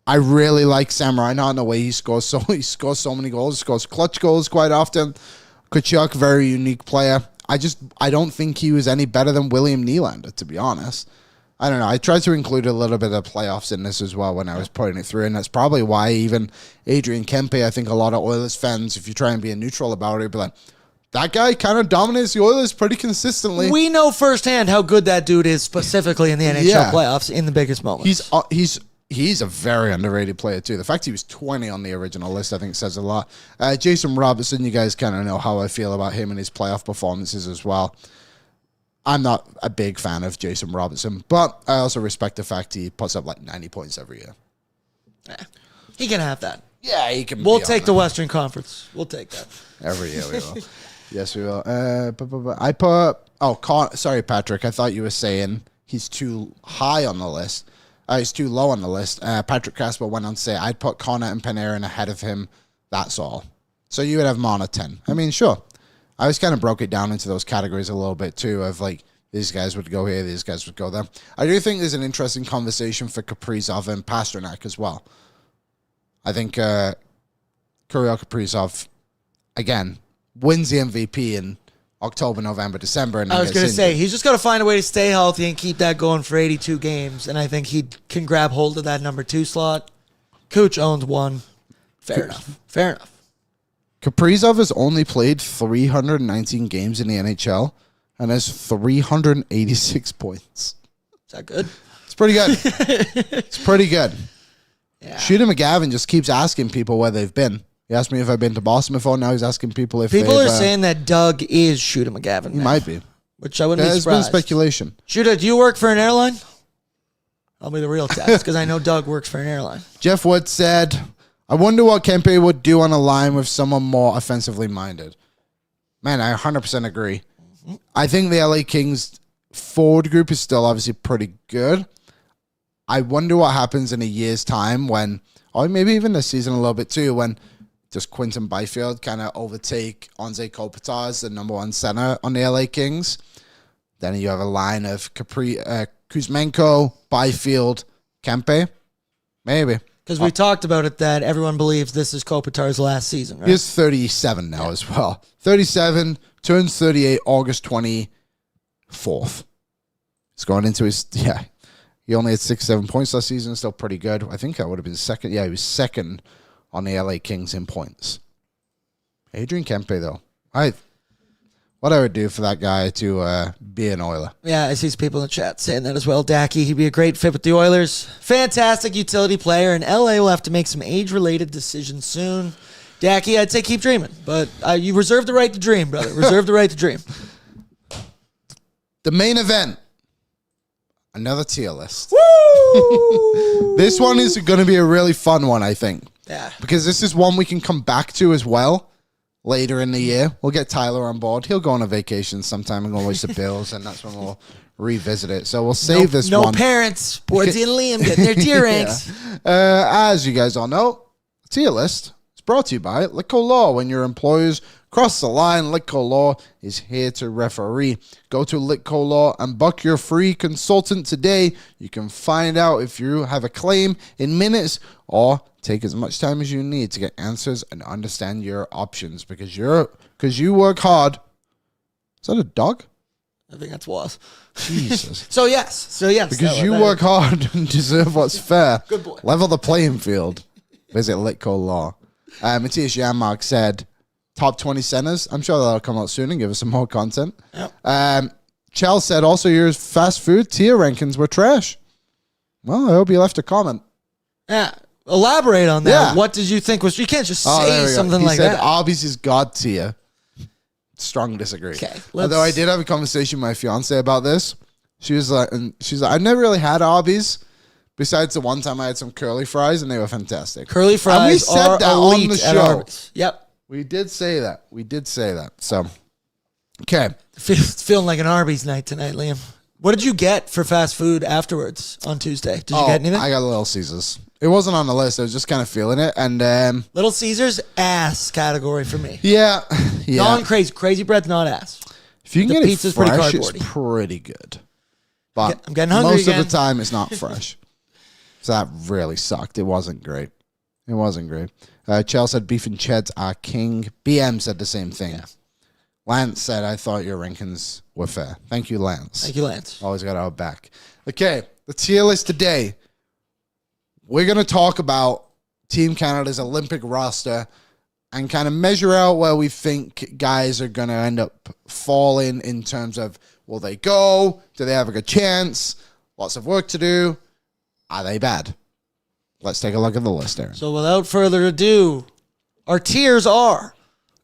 [SPEAKER 2] I really like Sam Reinhart in the way he scores so many goals. He scores clutch goals quite often. Tkachuk, very unique player. I don't think he was any better than William Nylander, to be honest. I don't know. I tried to include a little bit of playoffs in this as well when I was putting it through, and that's probably why even Adrian Kempe, I think a lot of Oilers fans, if you try and be neutral about it, be like, that guy kind of dominates the Oilers pretty consistently.
[SPEAKER 3] We know firsthand how good that dude is, specifically in the NHL playoffs in the biggest moments.
[SPEAKER 2] He's a very underrated player, too. The fact he was 20 on the original list, I think, says a lot. Jason Robertson, you guys kind of know how I feel about him and his playoff performances as well. I'm not a big fan of Jason Robertson, but I also respect the fact he puts up like 90 points every year.
[SPEAKER 3] He can have that.
[SPEAKER 2] Yeah, he can.
[SPEAKER 3] We'll take the Western Conference. We'll take that.
[SPEAKER 2] Every year we will. Yes, we will. I put... sorry, Patrick. I thought you were saying he's too high on the list. He's too low on the list. Patrick Casper went on to say, I'd put Connor and Panarin ahead of him. That's all. So you would have Marner 10. I mean, sure. I just kind of broke it down into those categories a little bit, too, of like, these guys would go here, these guys would go there. I do think there's an interesting conversation for Kaprizov and Pasternak as well. I think Kirill Kaprizov, again, wins the MVP in October, November, December. And
[SPEAKER 3] I was going to say, he's just got to find a way to stay healthy and keep that going for 82 games. And I think he can grab hold of that number 2 slot. Cooch owns one. Fair enough.
[SPEAKER 2] Kaprizov has only played 319 games in the NHL and has 386 points.
[SPEAKER 3] Is that good?
[SPEAKER 2] It's pretty good. Yeah. Shooter McGavin just keeps asking people where they've been. He asked me if I've been to Boston before. Now he's asking people if
[SPEAKER 3] people are saying that Doug is Shooter McGavin.
[SPEAKER 2] He might be.
[SPEAKER 3] Which I wouldn't be surprised.
[SPEAKER 2] There's been speculation.
[SPEAKER 3] Shooter, do you work for an airline? I'll be the real test because I know Doug works for an airline.
[SPEAKER 2] Jeff Wood said, I wonder what Kempe would do on a line with someone more offensively minded. Man, I 100% agree. I think the LA Kings forward group is still obviously pretty good. I wonder what happens in a year's time when, or maybe even this season a little bit too, when does Quinton Byfield kind of overtake Anze Kopitar as the number 1 center on the LA Kings? Then you have a line of Kuzmenko, Byfield, Kempe. Maybe.
[SPEAKER 3] Because we talked about it that everyone believes this is Kopitar's last season, right?
[SPEAKER 2] He's 37 now as well. 37, turns 38 August 24th. He's going into his, he only had 6-7 points last season, still pretty good. I think I would have been second. Yeah, he was second on the LA Kings in points. Adrian Kempe, though. What I would do for that guy to be an Oiler.
[SPEAKER 3] Yeah, I see some people in the chat saying that as well. Dacky, he'd be a great fit with the Oilers. Fantastic utility player, and LA will have to make some age-related decisions soon. Dacky, I'd say keep dreaming, but you reserve the right to dream, brother. Reserve the right to dream.
[SPEAKER 2] The main event. Another tier list.
[SPEAKER 3] Woo!
[SPEAKER 2] This one is going to be a really fun one, I think.
[SPEAKER 3] Yeah.
[SPEAKER 2] Because this is one we can come back to as well later in the year. We'll get Tyler on board. He'll go on a vacation sometime and go watch the Bills, and that's when we'll revisit it. So we'll save this one.
[SPEAKER 3] No parents. Bordzy and Liam getting their tier ranks.
[SPEAKER 2] As you guys all know, tier list is brought to you by Litco Law. When your employers cross the line, Litco Law is here to referee. Go to Litco Law and book your free consultant today. You can find out if you have a claim in minutes or take as much time as you need to get answers and understand your options because you work hard. Is that a dog?
[SPEAKER 3] I think that's was.
[SPEAKER 2] Jesus.
[SPEAKER 3] So yes.
[SPEAKER 2] Because you work hard and deserve what's fair.
[SPEAKER 3] Good boy.
[SPEAKER 2] Level the playing field. Visit Litco Law. Matthias Janmark said, top 20 centers. I'm sure that'll come out soon and give us some more content.
[SPEAKER 3] Yep.
[SPEAKER 2] Chell said also your fast food tier rankings were trash. Well, I hope you left a comment.
[SPEAKER 3] Yeah. Elaborate on that.
[SPEAKER 2] Yeah.
[SPEAKER 3] What did you think was... You can't just
[SPEAKER 2] There
[SPEAKER 3] say
[SPEAKER 2] we go.
[SPEAKER 3] something
[SPEAKER 2] he
[SPEAKER 3] like
[SPEAKER 2] said
[SPEAKER 3] that.
[SPEAKER 2] Arby's is God tier. Strong disagree.
[SPEAKER 3] Okay.
[SPEAKER 2] Although I did have a conversation with my fiance about this. She's like, I've never really had Arby's besides the one time I had some curly fries and they were fantastic.
[SPEAKER 3] Curly fries
[SPEAKER 2] and we said
[SPEAKER 3] are
[SPEAKER 2] that
[SPEAKER 3] elite
[SPEAKER 2] on the
[SPEAKER 3] at
[SPEAKER 2] show.
[SPEAKER 3] Arby's. Yep.
[SPEAKER 2] We did say that. So, okay.
[SPEAKER 3] Feeling like an Arby's night tonight, Liam. What did you get for fast food afterwards on Tuesday? Did you get anything?
[SPEAKER 2] I got a Little Caesars. It wasn't on the list. I was just kind of feeling it. And
[SPEAKER 3] Little Caesars, ass category for me.
[SPEAKER 2] yeah.
[SPEAKER 3] Non-crazy. Crazy bread's not ass.
[SPEAKER 2] If you can
[SPEAKER 3] The
[SPEAKER 2] get it
[SPEAKER 3] pizza's pretty
[SPEAKER 2] fresh, it's
[SPEAKER 3] cardboardy.
[SPEAKER 2] pretty good. But
[SPEAKER 3] I'm getting hungry
[SPEAKER 2] most
[SPEAKER 3] again.
[SPEAKER 2] of the time, it's not fresh. So that really sucked. It wasn't great. Chell said beef and cheds are king. BM said the same thing.
[SPEAKER 3] Yeah.
[SPEAKER 2] Lance said, I thought your rankings were fair. Thank you, Lance.
[SPEAKER 3] Thank you, Lance.
[SPEAKER 2] Always got our back. Okay, the tier list today. We're going to talk about Team Canada's Olympic roster and kind of measure out where we think guys are going to end up falling in terms of, will they go? Do they have a good chance? Lots of work to do. Are they bad? Let's take a look at the list, Aaron.
[SPEAKER 3] So without further ado, our tiers are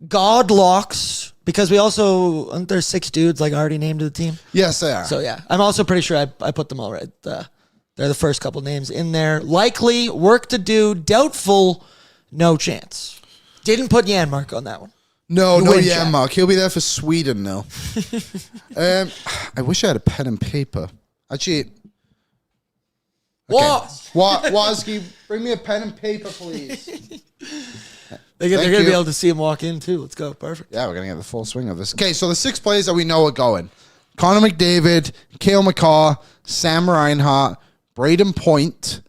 [SPEAKER 3] God locks, because we also, aren't there 6 dudes like already named to the team?
[SPEAKER 2] Yes, they are.
[SPEAKER 3] So yeah, I'm also pretty sure I put them all right. They're the first couple names in there. Likely, work to do, doubtful, no chance. Didn't put Janmark on that one.
[SPEAKER 2] No
[SPEAKER 3] win,
[SPEAKER 2] Mark. He'll be there for Sweden now. I wish I had a pen and paper. Actually,
[SPEAKER 3] What?
[SPEAKER 2] Wazki, bring me a pen and paper, please.
[SPEAKER 3] They're going to be able to see him walk in, too. Let's go. Perfect.
[SPEAKER 2] Yeah, we're going to get the full swing of this. Okay, so the 6 players that we know are going. Connor McDavid, Cale McCaw, Sam Reinhart, Braden Point,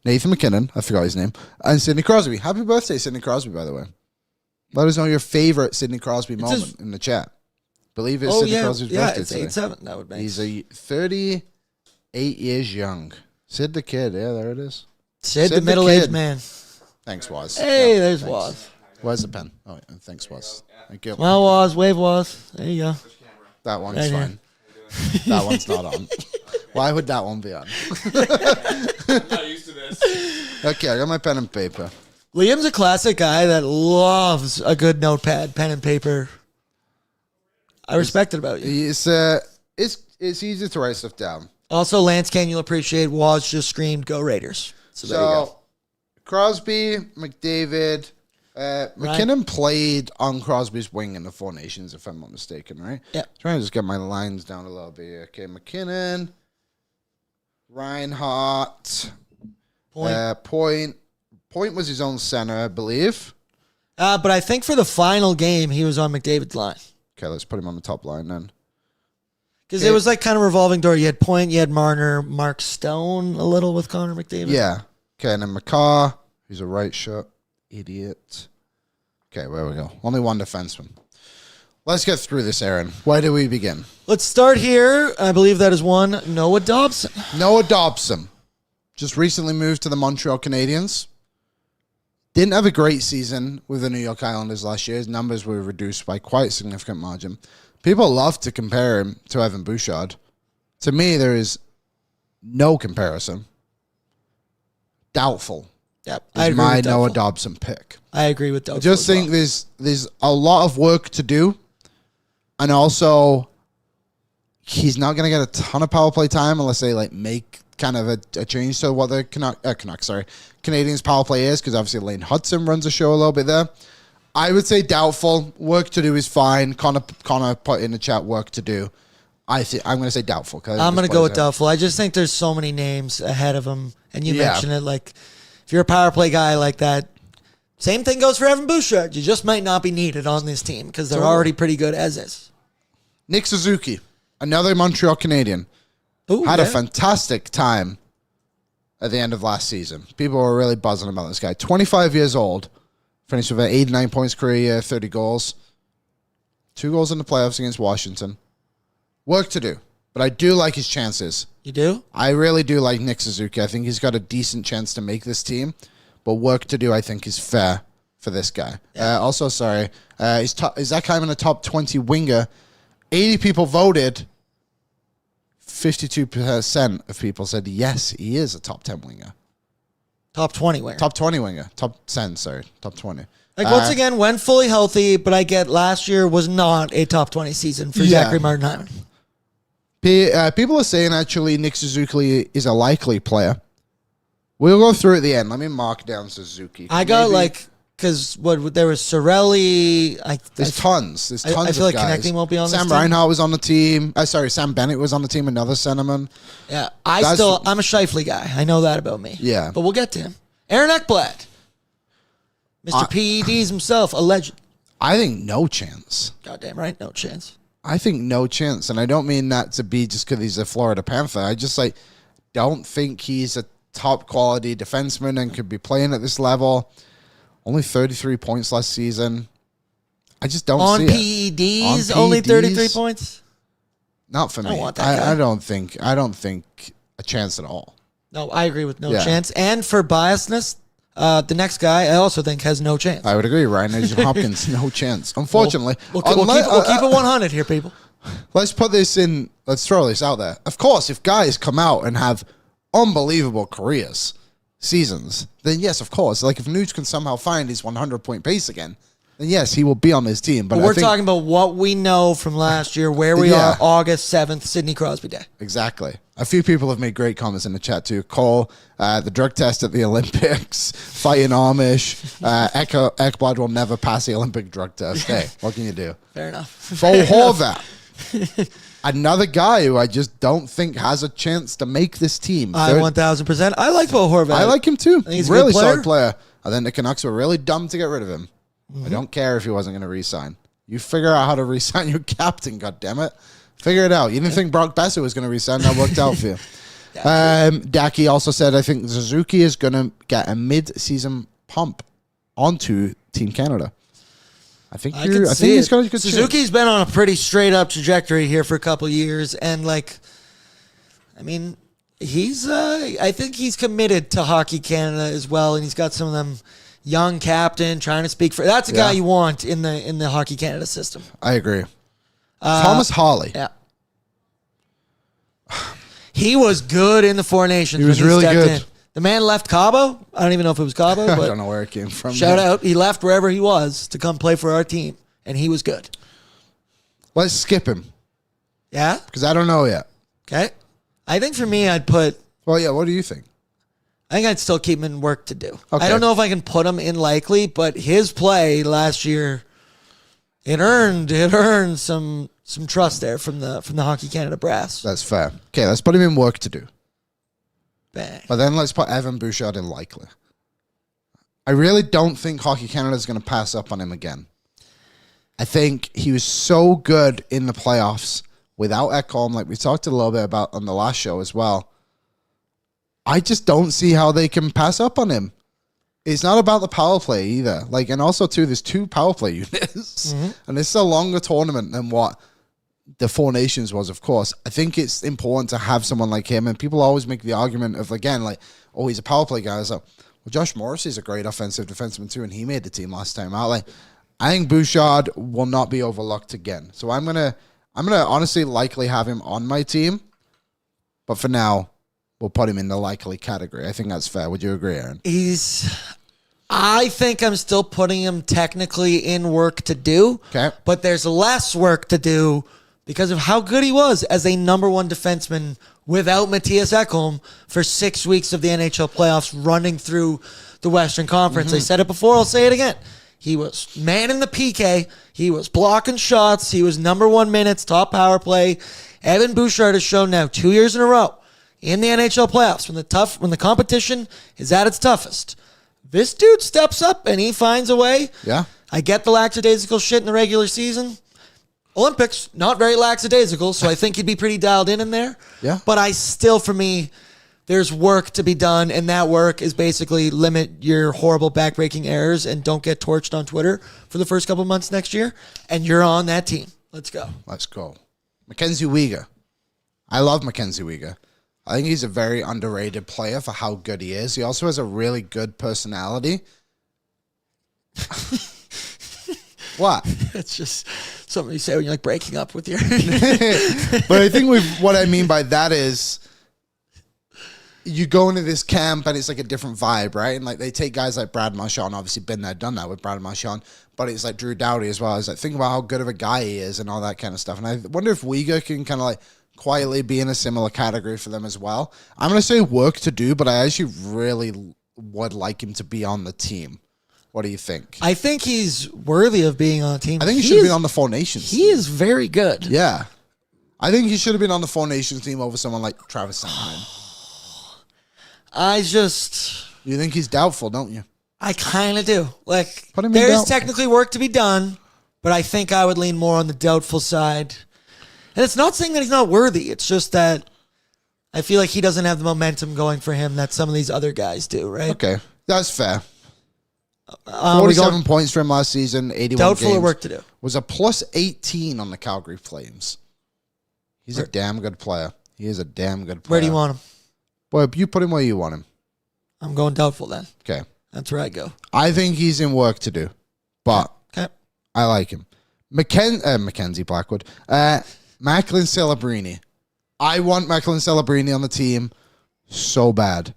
[SPEAKER 2] Nathan McKinnon, I forgot his name, and Sidney Crosby. Happy birthday, Sidney Crosby, by the way. Let us know your favorite Sidney Crosby moment in the chat. Believe it's Sidney Crosby's birthday
[SPEAKER 3] it's
[SPEAKER 2] today.
[SPEAKER 3] 8-7. That would make
[SPEAKER 2] He's 38 years young. Sid the Kid. Yeah, there it is.
[SPEAKER 3] Sid the
[SPEAKER 2] the
[SPEAKER 3] middle-aged
[SPEAKER 2] kid.
[SPEAKER 3] man.
[SPEAKER 2] Thanks, Waz.
[SPEAKER 3] Hey,
[SPEAKER 2] Yeah,
[SPEAKER 3] there's
[SPEAKER 2] thanks.
[SPEAKER 3] Waz.
[SPEAKER 2] Where's the pen? Oh, yeah, thanks, Waz. Thank you.
[SPEAKER 3] Well, Waz, wave Waz. There you go.
[SPEAKER 2] That one's
[SPEAKER 3] Right here.
[SPEAKER 2] fine. That one's not on. Why would that one be on?
[SPEAKER 4] I'm not used to this.
[SPEAKER 2] Okay, I got my pen and paper.
[SPEAKER 3] Liam's a classic guy that loves a good notepad, pen and paper. I respect it about you.
[SPEAKER 2] It's easy to write stuff down.
[SPEAKER 3] Also, Lance Kane, you'll appreciate, Waz just screamed, go Raiders. So there you go.
[SPEAKER 2] Crosby, McDavid, McKinnon played on Crosby's wing in the Four Nations, if I'm not mistaken, right?
[SPEAKER 3] Yeah.
[SPEAKER 2] Trying to just get my lines down a little bit here. Okay, McKinnon, Reinhart, Point. Point was his own center, I believe.
[SPEAKER 3] But I think for the final game, he was on McDavid's line.
[SPEAKER 2] Okay, let's put him on the top line then.
[SPEAKER 3] Because it was like kind of revolving door. You had Point, you had Marner, Mark Stone a little with Connor McDavid.
[SPEAKER 2] Yeah. Okay, and then McCaw, who's a right shot. Idiot. Okay, where we go. Only one defenseman. Let's get through this, Aaron. Where do we begin?
[SPEAKER 3] Let's start here. I believe that is one Noah Dobson.
[SPEAKER 2] Noah Dobson. Just recently moved to the Montreal Canadiens. Didn't have a great season with the New York Islanders last year. His numbers were reduced by quite a significant margin. People love to compare him to Evan Bouchard. To me, there is no comparison. Doubtful.
[SPEAKER 3] Yep,
[SPEAKER 2] Is my Noah Dobson pick.
[SPEAKER 3] I agree with Dobson.
[SPEAKER 2] I just think there's a lot of work to do. And also, he's not going to get a ton of power play time unless they make kind of a change to what the Canadians power play is, because obviously Lane Hudson runs the show a little bit there. I would say doubtful. Work to do is fine. Connor put in the chat work to do. I'm going to say doubtful.
[SPEAKER 3] I'm going to go with doubtful. I just think there's so many names ahead of him. And you mentioned it, like, if you're a power play guy like that, same thing goes for Evan Bouchard. You just might not be needed on this team because they're already pretty good as is.
[SPEAKER 2] Nick Suzuki, another Montreal Canadian, had a fantastic time at the end of last season. People were really buzzing about this guy. 25 years old, finished with 89 points career year, 30 goals. 2 goals in the playoffs against Washington. Work to do, but I do like his chances.
[SPEAKER 3] You do?
[SPEAKER 2] I really do like Nick Suzuki. I think he's got a decent chance to make this team, but work to do, I think, is fair for this guy. Yeah. Also, is Zach Hyman a top 20 winger? 80 people voted. 52% of people said yes, he is a top 10 winger.
[SPEAKER 3] Top 20 winger.
[SPEAKER 2] Top 20 winger. Top 10, sorry. Top 20.
[SPEAKER 3] Like, once again, when fully healthy, but I get last year was not a top 20 season for Zachary Martin Hyman.
[SPEAKER 2] People are saying, actually, Nick Suzuki is a likely player. We'll go through at the end. Let me mark down Suzuki.
[SPEAKER 3] I got, because there was Sorelli.
[SPEAKER 2] There's tons. There's tons
[SPEAKER 3] I feel
[SPEAKER 2] of
[SPEAKER 3] like
[SPEAKER 2] guys.
[SPEAKER 3] Connecting won't be on this team.
[SPEAKER 2] Sam Reinhart was on the team. Sam Bennett was on the team, another centerman.
[SPEAKER 3] Yeah, I'm a Scheifele guy. I know that about me.
[SPEAKER 2] Yeah.
[SPEAKER 3] But we'll get to him. Aaron Ekblad. Mr. PEDs himself, a legend.
[SPEAKER 2] I think no chance.
[SPEAKER 3] Goddamn right, no chance.
[SPEAKER 2] I think no chance, and I don't mean that to be just because he's a Florida Panther. I just don't think he's a top quality defenseman and could be playing at this level. Only 33 points last season. I just don't see it.
[SPEAKER 3] PEDs, only 33 points?
[SPEAKER 2] Not for me.
[SPEAKER 3] I want that guy.
[SPEAKER 2] I don't think a chance at all.
[SPEAKER 3] No, I agree with no chance. And for biasness, the next guy I also think has no chance.
[SPEAKER 2] I would agree. Ryan Nugent Hopkins, no chance. Unfortunately.
[SPEAKER 3] We'll keep it 100 here, people.
[SPEAKER 2] Let's throw this out there. Of course, if guys come out and have unbelievable careers, seasons, then yes, of course. Like, if Nuge can somehow find his 100-point pace again, then yes, he will be on this team. But
[SPEAKER 3] we're talking about what we know from last year, where we are August 7th, Sidney Crosby Day.
[SPEAKER 2] Exactly. A few people have made great comments in the chat too. Cole, the drug test at the Olympics, fighting Amish. Ekblad will never pass the Olympic drug test. Hey, what can you do?
[SPEAKER 3] Fair enough.
[SPEAKER 2] Bo Horvat. Another guy who I just don't think has a chance to make this team.
[SPEAKER 3] 1,000%. I like Bo Horvat.
[SPEAKER 2] I like him too.
[SPEAKER 3] He's
[SPEAKER 2] really
[SPEAKER 3] a good player.
[SPEAKER 2] solid player. And then the Canucks were really dumb to get rid of him. I don't care if he wasn't going to re-sign. You figure out how to re-sign your captain, goddammit. Figure it out. You didn't think Brock Besser was going to re-sign. That worked out for you. Daki also said, I think Suzuki is going to get a mid-season pump onto Team Canada. I think he's got a good
[SPEAKER 3] Suzuki's
[SPEAKER 2] chance.
[SPEAKER 3] been on a pretty straight-up trajectory here for a couple years. And, I think he's committed to Hockey Canada as well. And he's got some of them young captain trying to speak for. That's a guy you want in the Hockey Canada system.
[SPEAKER 2] I agree. Thomas Harley.
[SPEAKER 3] Yeah. He was good in the Four Nations.
[SPEAKER 2] He was really good.
[SPEAKER 3] In. The man left Cabo. I don't even know if it was Cabo. But
[SPEAKER 2] I don't know where it came from.
[SPEAKER 3] Shout out. He left wherever he was to come play for our team, and he was good.
[SPEAKER 2] Let's skip him.
[SPEAKER 3] Yeah?
[SPEAKER 2] Because I don't know yet.
[SPEAKER 3] Okay. I think for me, I'd put...
[SPEAKER 2] Well, yeah, what do you think?
[SPEAKER 3] I think I'd still keep him in work to do.
[SPEAKER 2] Okay.
[SPEAKER 3] I don't know if I can put him in likely, but his play last year, it earned some trust there from the Hockey Canada brass.
[SPEAKER 2] That's fair. Okay, let's put him in work to do.
[SPEAKER 3] Bang.
[SPEAKER 2] But then let's put Evan Bouchard in likely. I really don't think Hockey Canada is going to pass up on him again. I think he was so good in the playoffs without Ekholm, like we talked a little bit about on the last show as well. I just don't see how they can pass up on him. It's not about the power play either. And also too, there's 2 power play units, and it's a longer tournament than what the Four Nations was, of course. I think it's important to have someone like him, and people always make the argument of, he's a power play guy. So, well, Josh Morrissey's a great offensive defenseman too, and he made the team last time out. I think Bouchard will not be overlooked again. So I'm gonna honestly likely have him on my team, but for now, we'll put him in the likely category. I think that's fair. Would you agree, Aaron?
[SPEAKER 3] I think I'm still putting him technically in work to do.
[SPEAKER 2] Okay.
[SPEAKER 3] But there's less work to do because of how good he was as a number 1 defenseman without Matthias Ekholm for 6 weeks of the NHL playoffs running through the Western Conference. I said it before, I'll say it again. He was manning the PK. He was blocking shots. He was number 1 minutes, top power play. Evan Bouchard has shown now 2 years in a row in the NHL playoffs when the competition is at its toughest. This dude steps up and he finds a way.
[SPEAKER 2] Yeah.
[SPEAKER 3] I get the lackadaisical shit in the regular season. Olympics, not very lackadaisical, so I think he'd be pretty dialed in there.
[SPEAKER 2] Yeah.
[SPEAKER 3] But I still, for me, there's work to be done, and that work is basically limit your horrible backbreaking errors and don't get torched on Twitter for the first couple of months next year, and you're on that team. Let's go.
[SPEAKER 2] Let's go. Mackenzie Weegar. I love Mackenzie Weegar. I think he's a very underrated player for how good he is. He also has a really good personality. What?
[SPEAKER 3] It's just something you say when you're like breaking up with your...
[SPEAKER 2] But I think what I mean by that is you go into this camp and it's like a different vibe, right? And like they take guys like Brad Marchand, obviously been there, done that with Brad Marchand, but it's like Drew Doughty as well. It's like, think about how good of a guy he is and all that kind of stuff. And I wonder if Weegar can kind of like quietly be in a similar category for them as well. I'm going to say work to do, but I actually really would like him to be on the team. What do you think?
[SPEAKER 3] I think he's worthy of being on a team.
[SPEAKER 2] I think he should have been on the Four Nations
[SPEAKER 3] team. He is very good.
[SPEAKER 2] Yeah. I think he should have been on the Four Nations team over someone like Travis Sanheim. You think he's doubtful, don't you?
[SPEAKER 3] I kind of do. Like,
[SPEAKER 2] Put him in
[SPEAKER 3] there's
[SPEAKER 2] doubtful.
[SPEAKER 3] technically work to be done, but I think I would lean more on the doubtful side. And it's not saying that he's not worthy. It's just that I feel like he doesn't have the momentum going for him that some of these other guys do, right?
[SPEAKER 2] Okay. That's fair. 47 points for him last season, 81
[SPEAKER 3] doubtful
[SPEAKER 2] games.
[SPEAKER 3] or work to do?
[SPEAKER 2] Was a plus 18 on the Calgary Flames. He's a damn good player. He is a damn good player.
[SPEAKER 3] Where do you want him?
[SPEAKER 2] Well, you put him where you want him.
[SPEAKER 3] I'm going doubtful then.
[SPEAKER 2] Okay.
[SPEAKER 3] That's where I go.
[SPEAKER 2] I think he's in work to do, but
[SPEAKER 3] Okay.
[SPEAKER 2] I like him. Mackenzie Blackwood. Macklin Celebrini. I want Macklin Celebrini on the team so bad.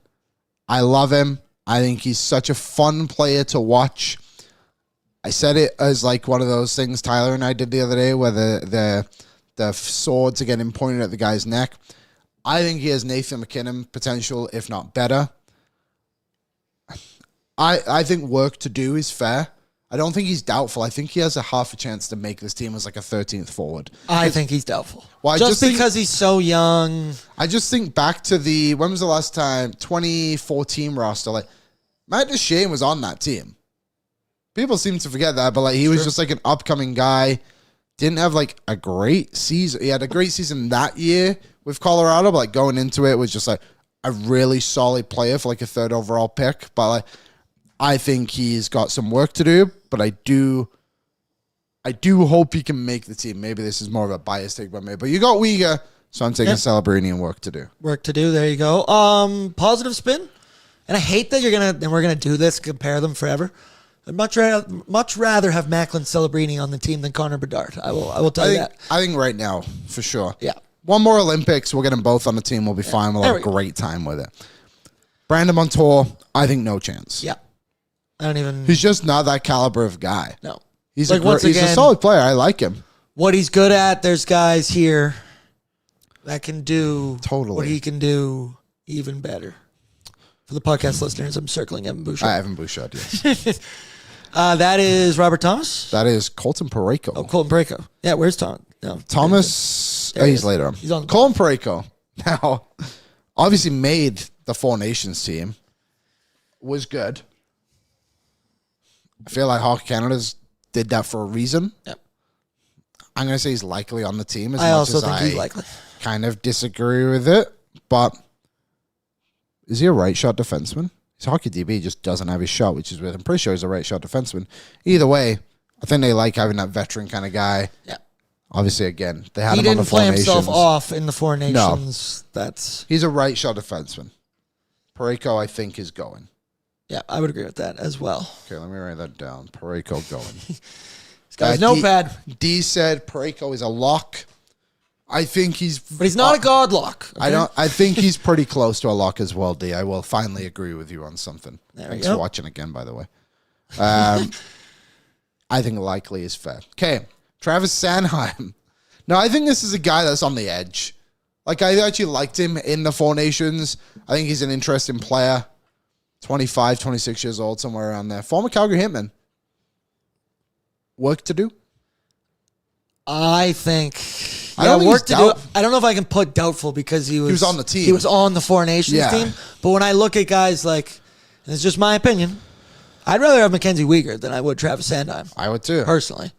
[SPEAKER 2] I love him. I think he's such a fun player to watch. I said it as like one of those things Tyler and I did the other day where the swords are getting pointed at the guy's neck. I think he has Nathan McKinnon potential, if not better. I think work to do is fair. I don't think he's doubtful. I think he has a half a chance to make this team as like a 13th forward.
[SPEAKER 3] I think he's doubtful.
[SPEAKER 2] Well,
[SPEAKER 3] just because he's so young.
[SPEAKER 2] I just think back to when was the last time? 2014 roster. Like, Matt Duchene was on that team. People seem to forget that, but like he was just like an upcoming guy. Didn't have like a great season. He had a great season that year with Colorado, but like going into it was just like a really solid player for like a third overall pick. But like, I think he's got some work to do, but I do hope he can make the team. Maybe this is more of a bias take by me, but you got Weegar, so I'm taking Celebrini and work to do.
[SPEAKER 3] Work to do. There you go. Positive spin. And I hate that we're gonna do this, compare them forever. I'd much rather have Macklin Celebrini on the team than Connor Bedard. I will tell you that.
[SPEAKER 2] I think right now, for sure.
[SPEAKER 3] Yeah.
[SPEAKER 2] One more Olympics, we'll get them both on the team. We'll be fine. We'll have a great time with it. Brandon Montour, I think no chance.
[SPEAKER 3] Yeah. I don't even...
[SPEAKER 2] He's just not that caliber of guy.
[SPEAKER 3] No.
[SPEAKER 2] He's
[SPEAKER 3] like,
[SPEAKER 2] he's a solid player. I like him.
[SPEAKER 3] What he's good at, there's guys here that can do
[SPEAKER 2] Totally
[SPEAKER 3] what he can do even better. For the podcast listeners, I'm circling Evan Bouchard.
[SPEAKER 2] Evan Bouchard, yes.
[SPEAKER 3] That is Robert Thomas.
[SPEAKER 2] That is Colton Parayko.
[SPEAKER 3] Oh, Colton Parayko. Yeah, where's Tom? No,
[SPEAKER 2] Thomas. He's later on.
[SPEAKER 3] He's on.
[SPEAKER 2] Colton Parayko. Now, obviously made the Four Nations team. Was good. I feel like Hockey Canada's did that for a reason.
[SPEAKER 3] Yep.
[SPEAKER 2] I'm going to say he's likely on the team.
[SPEAKER 3] I also think he's likely.
[SPEAKER 2] Kind of disagree with it, but is he a right shot defenseman? His hockey DB just doesn't have his shot, which is weird. I'm pretty sure he's a right shot defenseman. Either way, I think they like having that veteran kind of guy.
[SPEAKER 3] Yeah.
[SPEAKER 2] Obviously, again, they had
[SPEAKER 3] he
[SPEAKER 2] him on the
[SPEAKER 3] didn't
[SPEAKER 2] Four
[SPEAKER 3] play
[SPEAKER 2] Nations.
[SPEAKER 3] himself off in the Four Nations. No.
[SPEAKER 2] He's a right shot defenseman. Parayko, I think, is going.
[SPEAKER 3] Yeah, I would agree with that as well.
[SPEAKER 2] Okay, let me write that down. Parayko going.
[SPEAKER 3] This guy's notepad.
[SPEAKER 2] D said Parayko is a lock. I think he's...
[SPEAKER 3] But he's not a god lock. Okay?
[SPEAKER 2] I think he's pretty close to a lock as well, D. I will finally agree with you on something. Thanks for watching again, by the way. I think likely is fair. Okay, Travis Sanheim. Now, I think this is a guy that's on the edge. Like, I actually liked him in the Four Nations. I think he's an interesting player. 25, 26 years old, somewhere around there. Former Calgary Hitman. Work to do?
[SPEAKER 3] I think...
[SPEAKER 2] I don't think
[SPEAKER 3] work to
[SPEAKER 2] he's
[SPEAKER 3] do. I don't know if I can put doubtful because he was
[SPEAKER 2] on the team.
[SPEAKER 3] He was on the Four Nations team. But when I look at guys like, and it's just my opinion, I'd rather have Mackenzie Weegar than I would Travis Sandheim.
[SPEAKER 2] I would too.
[SPEAKER 3] Personally.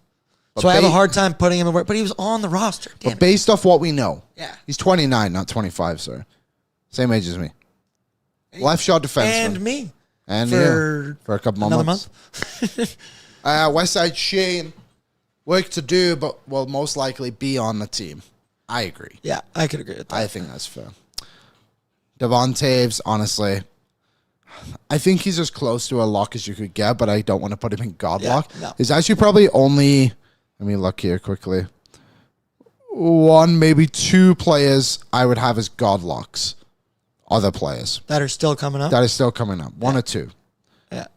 [SPEAKER 3] So I have a hard time putting him in work. But he was on the roster. Damn
[SPEAKER 2] but based off what we know,
[SPEAKER 3] he's
[SPEAKER 2] 29, not 25, sir. Same age as me. Left shot defenseman.
[SPEAKER 3] And me.
[SPEAKER 2] And for a couple more
[SPEAKER 3] another
[SPEAKER 2] months.
[SPEAKER 3] month.
[SPEAKER 2] Westside Shane, work to do, but will most likely be on the team. I agree.
[SPEAKER 3] Yeah, I could agree with that.
[SPEAKER 2] I think that's fair. Devon Taves, honestly, I think he's as close to a lock as you could get, but I don't want to put him in God lock.
[SPEAKER 3] No.
[SPEAKER 2] He's actually probably only, let me look here quickly, one, maybe two players I would have as God locks. Other players.
[SPEAKER 3] That are still coming up?
[SPEAKER 2] That is still coming up. One or two.
[SPEAKER 3] Yeah.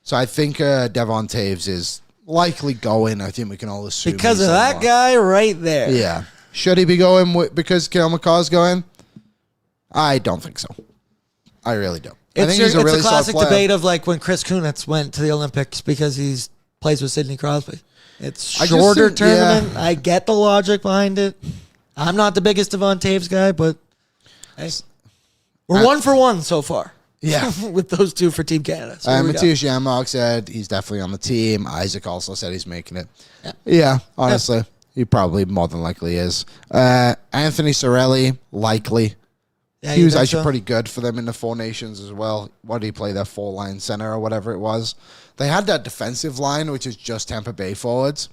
[SPEAKER 2] So I think Devon Taves is likely going. I think we can all assume.
[SPEAKER 3] Because of that guy right there.
[SPEAKER 2] Yeah. Should he be going because Kale McCaw's going? I don't think so. I really don't. I think he's a really solid
[SPEAKER 3] classic
[SPEAKER 2] player.
[SPEAKER 3] debate of like when Chris Kunitz went to the Olympics because he's plays with Sidney Crosby. It's shorter tournament. Yeah. I get the logic behind it. I'm not the biggest Devon Taves guy, but hey, we're 1 for 1 so far.
[SPEAKER 2] Yeah.
[SPEAKER 3] With those two for Team Canada. So
[SPEAKER 2] Matthias Janmark said he's definitely on the team. Isaac also said he's making it. Yeah, honestly. He probably more than likely is. Anthony Sorelli, likely. Yeah, he was actually pretty good for them in the Four Nations as well. What did he play? Their 4-line center or whatever it was. They had that defensive line, which is just Tampa Bay forwards.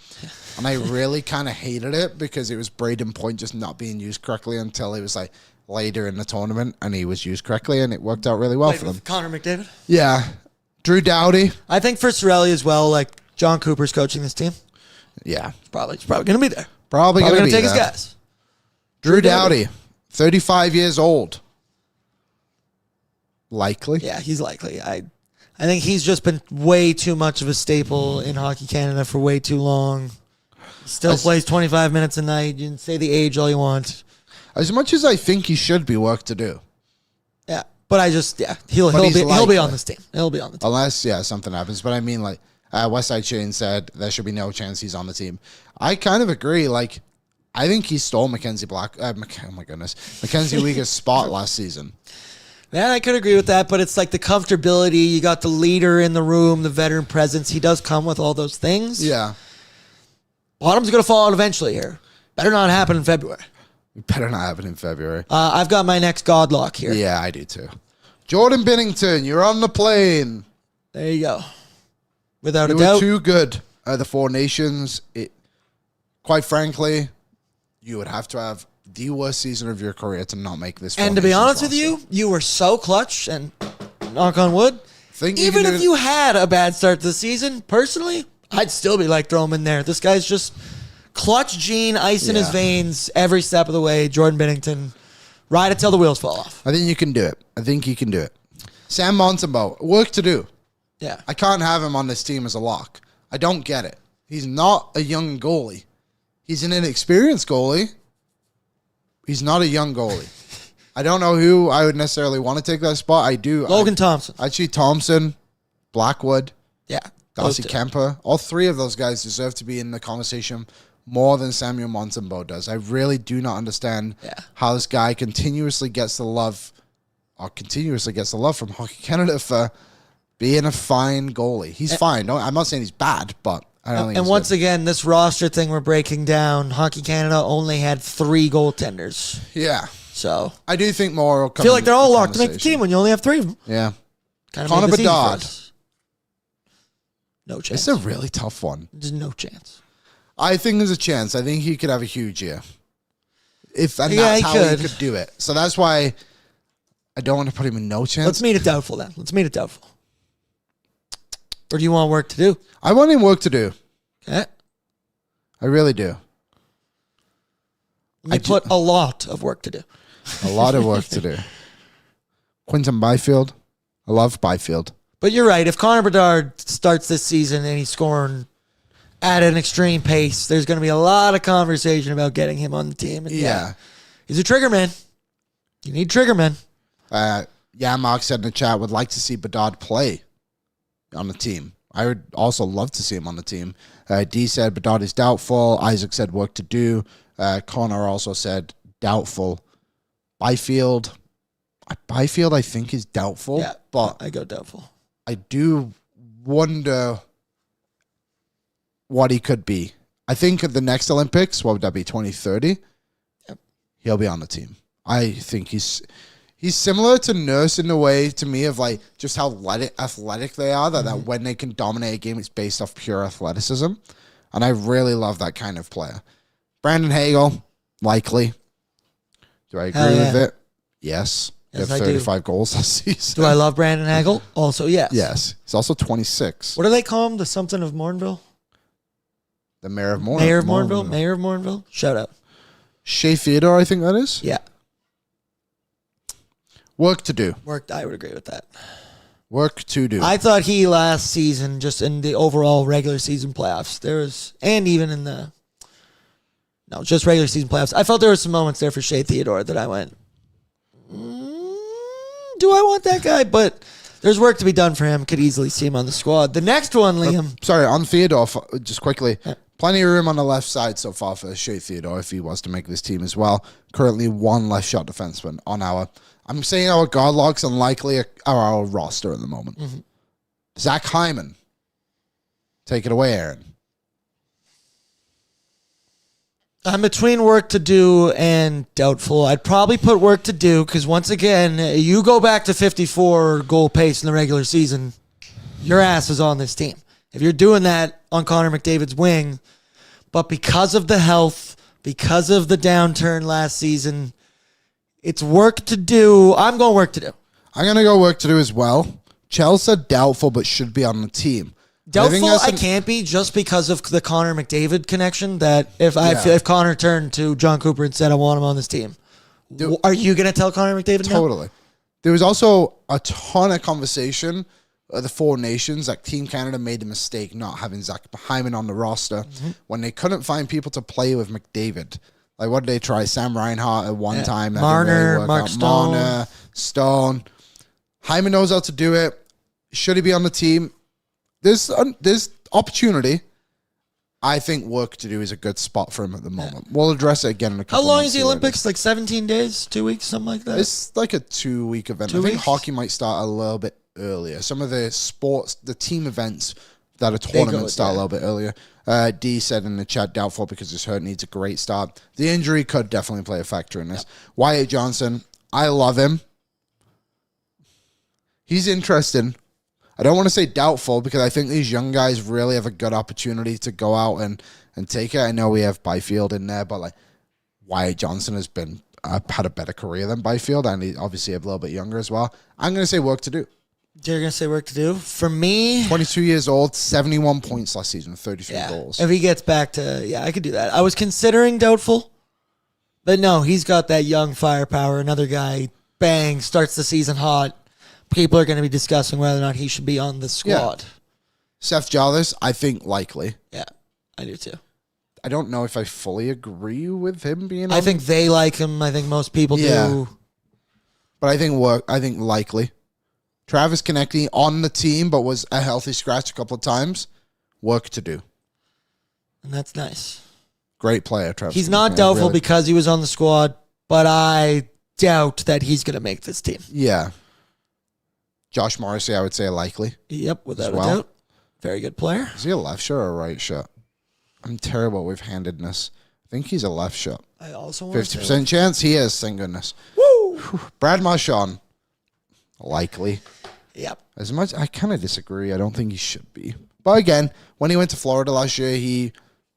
[SPEAKER 2] And I really kind of hated it because it was Braden Point just not being used correctly until it was like later in the tournament and he was used correctly and it worked out really well for them.
[SPEAKER 3] Connor McDavid?
[SPEAKER 2] Yeah. Drew Doughty.
[SPEAKER 3] I think for Sorelli as well, like John Cooper's coaching this team.
[SPEAKER 2] Yeah.
[SPEAKER 3] He's probably going to be there.
[SPEAKER 2] Probably going to
[SPEAKER 3] take his guys.
[SPEAKER 2] Drew Doughty, 35 years old. Likely.
[SPEAKER 3] Yeah, he's likely. I think he's just been way too much of a staple in Hockey Canada for way too long. Still plays 25 minutes a night. You can say the age all you want.
[SPEAKER 2] As much as I think he should be work to do.
[SPEAKER 3] Yeah, but he'll be on this team. He'll be on the team.
[SPEAKER 2] Unless, something happens. But I mean, like, Westside Shane said there should be no chance he's on the team. I kind of agree. Like, I think he stole Mackenzie Weegar's spot last season.
[SPEAKER 3] Man, I could agree with that, but it's like the comfortability. You got the leader in the room, the veteran presence. He does come with all those things.
[SPEAKER 2] Yeah.
[SPEAKER 3] Bottom's going to fall out eventually here. Better not happen in February.
[SPEAKER 2] Better not happen in February.
[SPEAKER 3] I've got my next godlock here.
[SPEAKER 2] Yeah, I do too. Jordan Binnington, you're on the plane.
[SPEAKER 3] There you go. Without a
[SPEAKER 2] you
[SPEAKER 3] doubt.
[SPEAKER 2] were too good at the Four Nations. Quite frankly, you would have to have the worst season of your career to not make this.
[SPEAKER 3] And to be honest with you, you were so clutch, and knock on wood, even if you had a bad start to the season, personally, I'd still be like, throw him in there. This guy's just clutch gene, ice in his veins every step of the way. Jordan Binnington, ride it till the wheels fall off.
[SPEAKER 2] I think you can do it. Sam Montembeault, work to do.
[SPEAKER 3] Yeah.
[SPEAKER 2] I can't have him on this team as a lock. I don't get it. He's not a young goalie. He's an inexperienced goalie. He's not a young goalie. I don't know who I would necessarily want to take that spot. I do.
[SPEAKER 3] Logan Thompson.
[SPEAKER 2] Actually, Thompson, Blackwood.
[SPEAKER 3] Yeah.
[SPEAKER 2] Darcy Kemper. All three of those guys deserve to be in the conversation more than Samuel Montembeault does. I really do not understand how this guy continuously gets the love from Hockey Canada for being a fine goalie. He's fine. I'm not saying he's bad, but I don't think.
[SPEAKER 3] And once again, this roster thing we're breaking down, Hockey Canada only had 3 goaltenders.
[SPEAKER 2] Yeah.
[SPEAKER 3] So
[SPEAKER 2] I do think more will come.
[SPEAKER 3] I feel like they're all locked to make the team when you only have 3 of them.
[SPEAKER 2] Yeah.
[SPEAKER 3] Kind of
[SPEAKER 2] Connor Bedard.
[SPEAKER 3] No chance.
[SPEAKER 2] It's a really tough one.
[SPEAKER 3] There's no chance.
[SPEAKER 2] I think there's a chance. I think he could have a huge year. That's how he could do it. So that's why I don't want to put him in no chance.
[SPEAKER 3] Let's meet it doubtful then. Or do you want work to do?
[SPEAKER 2] I want him work to do.
[SPEAKER 3] Okay.
[SPEAKER 2] I really do.
[SPEAKER 3] I put a lot of work to do.
[SPEAKER 2] A lot of work to do. Quinton Byfield. I love Byfield.
[SPEAKER 3] But you're right. If Connor Bedard starts this season and he's scoring at an extreme pace, there's going to be a lot of conversation about getting him on the team. And he's a trigger man. You need triggermen.
[SPEAKER 2] Mark said in the chat, would like to see Bedard play on the team. I would also love to see him on the team. D said Bedard is doubtful. Isaac said work to do. Connor also said doubtful. Byfield, I think is doubtful.
[SPEAKER 3] Yeah,
[SPEAKER 2] but
[SPEAKER 3] I go doubtful.
[SPEAKER 2] I do wonder what he could be. I think at the next Olympics, what would that be, 2030?
[SPEAKER 3] Yep.
[SPEAKER 2] He'll be on the team. I think he's similar to Nurse in the way, to me, of like just how athletic they are, that when they can dominate a game, it's based off pure athleticism. And I really love that kind of player. Brandon Hagel, likely. Do I agree with it? Yes. He had 35 goals last season.
[SPEAKER 3] Do I love Brandon Hagel? Also, yes.
[SPEAKER 2] Yes. He's also 26.
[SPEAKER 3] What do they call him? The something of Morinville?
[SPEAKER 2] The mayor of Morinville.
[SPEAKER 3] Mayor of Morinville. Shout out.
[SPEAKER 2] Shea Theodore, I think that is.
[SPEAKER 3] Yeah.
[SPEAKER 2] Work to do.
[SPEAKER 3] I would agree with that.
[SPEAKER 2] Work to do.
[SPEAKER 3] I thought he last season, just in the overall regular season playoffs, and even in just regular season playoffs, I felt there were some moments there for Shea Theodore that I went, do I want that guy? But there's work to be done for him. Could easily see him on the squad. The next one, Liam.
[SPEAKER 2] Sorry, on Theodore, just quickly. Yeah. Plenty of room on the left side so far for Shea Theodore if he was to make this team as well. Currently one left shot defenseman on I'm saying our guard logs unlikely are our roster at the moment. Mm-hmm. Zach Hyman. Take it away, Aaron.
[SPEAKER 3] I'm between work to do and doubtful. I'd probably put work to do because, once again, you go back to 54 goal pace in the regular season, your ass is on this team. If you're doing that on Connor McDavid's wing, but because of the health, because of the downturn last season, it's work to do. I'm going work to do.
[SPEAKER 2] I'm going to go work to do as well. Chelsea said doubtful, but should be on the team.
[SPEAKER 3] Doubtful, I can't be just because of the Connor McDavid connection. That if Connor turned to John Cooper and said, I want him on this team, are you going to tell Connor McDavid
[SPEAKER 2] Totally.
[SPEAKER 3] No?
[SPEAKER 2] There was also a ton of conversation at the Four Nations that Team Canada made a mistake not having Zach Hyman on the roster when they couldn't find people to play with McDavid. Like, what did they try? Sam Reinhart at one time. That
[SPEAKER 3] Marner,
[SPEAKER 2] really
[SPEAKER 3] Mark Stone.
[SPEAKER 2] Marner, Stone. Hyman knows how to do it. Should he be on the team? There's opportunity. I think work to do is a good spot for him at the moment. We'll address it again in a couple
[SPEAKER 3] How long
[SPEAKER 2] months
[SPEAKER 3] is the Olympics? Like 17 days? 2 weeks? Something like that?
[SPEAKER 2] It's like a 2-week event. I think hockey might start a little bit earlier. Some of the sports, the team events that are tournaments start a little bit earlier. D said in the chat, doubtful because his hurt, needs a great start. The injury could definitely play a factor in this. Wyatt Johnson, I love him. He's interesting. I don't want to say doubtful because I think these young guys really have a good opportunity to go out and take it. I know we have Byfield in there, but like Wyatt Johnson has been had a better career than Byfield, and he's obviously a little bit younger as well. I'm going to say work to do.
[SPEAKER 3] You're going to say work to do? For me...
[SPEAKER 2] 22 years old, 71 points last season, 33 goals.
[SPEAKER 3] If he gets back to... I could do that. I was considering doubtful, but no, he's got that young firepower. Another guy, bang, starts the season hot. People are going to be discussing whether or not he should be on the squad.
[SPEAKER 2] Yeah. Seth Jarvis, I think likely.
[SPEAKER 3] Yeah, I do too.
[SPEAKER 2] I don't know if I fully agree with him being on.
[SPEAKER 3] I think they like him. I think most people do.
[SPEAKER 2] But I think likely. Travis Konecny on the team, but was a healthy scratch a couple of times. Work to do.
[SPEAKER 3] And that's nice.
[SPEAKER 2] Great player, Travis.
[SPEAKER 3] He's not doubtful because he was on the squad, but I doubt that he's going to make this team.
[SPEAKER 2] Yeah. Josh Morrissey, I would say likely.
[SPEAKER 3] Yep, without a doubt. Very good player.
[SPEAKER 2] Is he a left shot or a right shot? I'm terrible with handedness. I think he's a left shot.
[SPEAKER 3] I also want
[SPEAKER 2] 50% chance he is, thank goodness.
[SPEAKER 3] Woo!
[SPEAKER 2] Brad Marchand, likely.
[SPEAKER 3] Yep.
[SPEAKER 2] As much, I kind of disagree. I don't think he should be. But again, when he went to Florida last year, he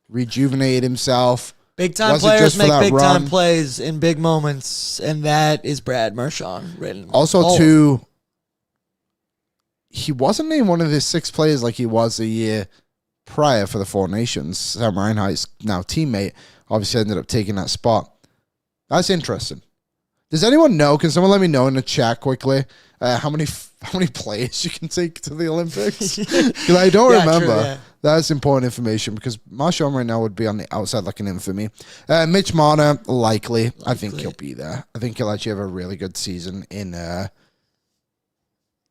[SPEAKER 2] rejuvenated himself.
[SPEAKER 3] Big-time players make big-time plays in big moments, and that is Brad Marchand.
[SPEAKER 2] Also, he wasn't named one of the 6 players like he was a year prior for the Four Nations. Sam Reinhart's now teammate obviously ended up taking that spot. That's interesting. Does anyone know? Can someone let me know in the chat quickly how many players you can take to the Olympics? Because I don't remember.
[SPEAKER 3] True, yeah.
[SPEAKER 2] That's important information because Marchand right now would be on the outside looking in for me. Mitch Marner, likely. I think he'll be there. I think he'll actually have a really good season in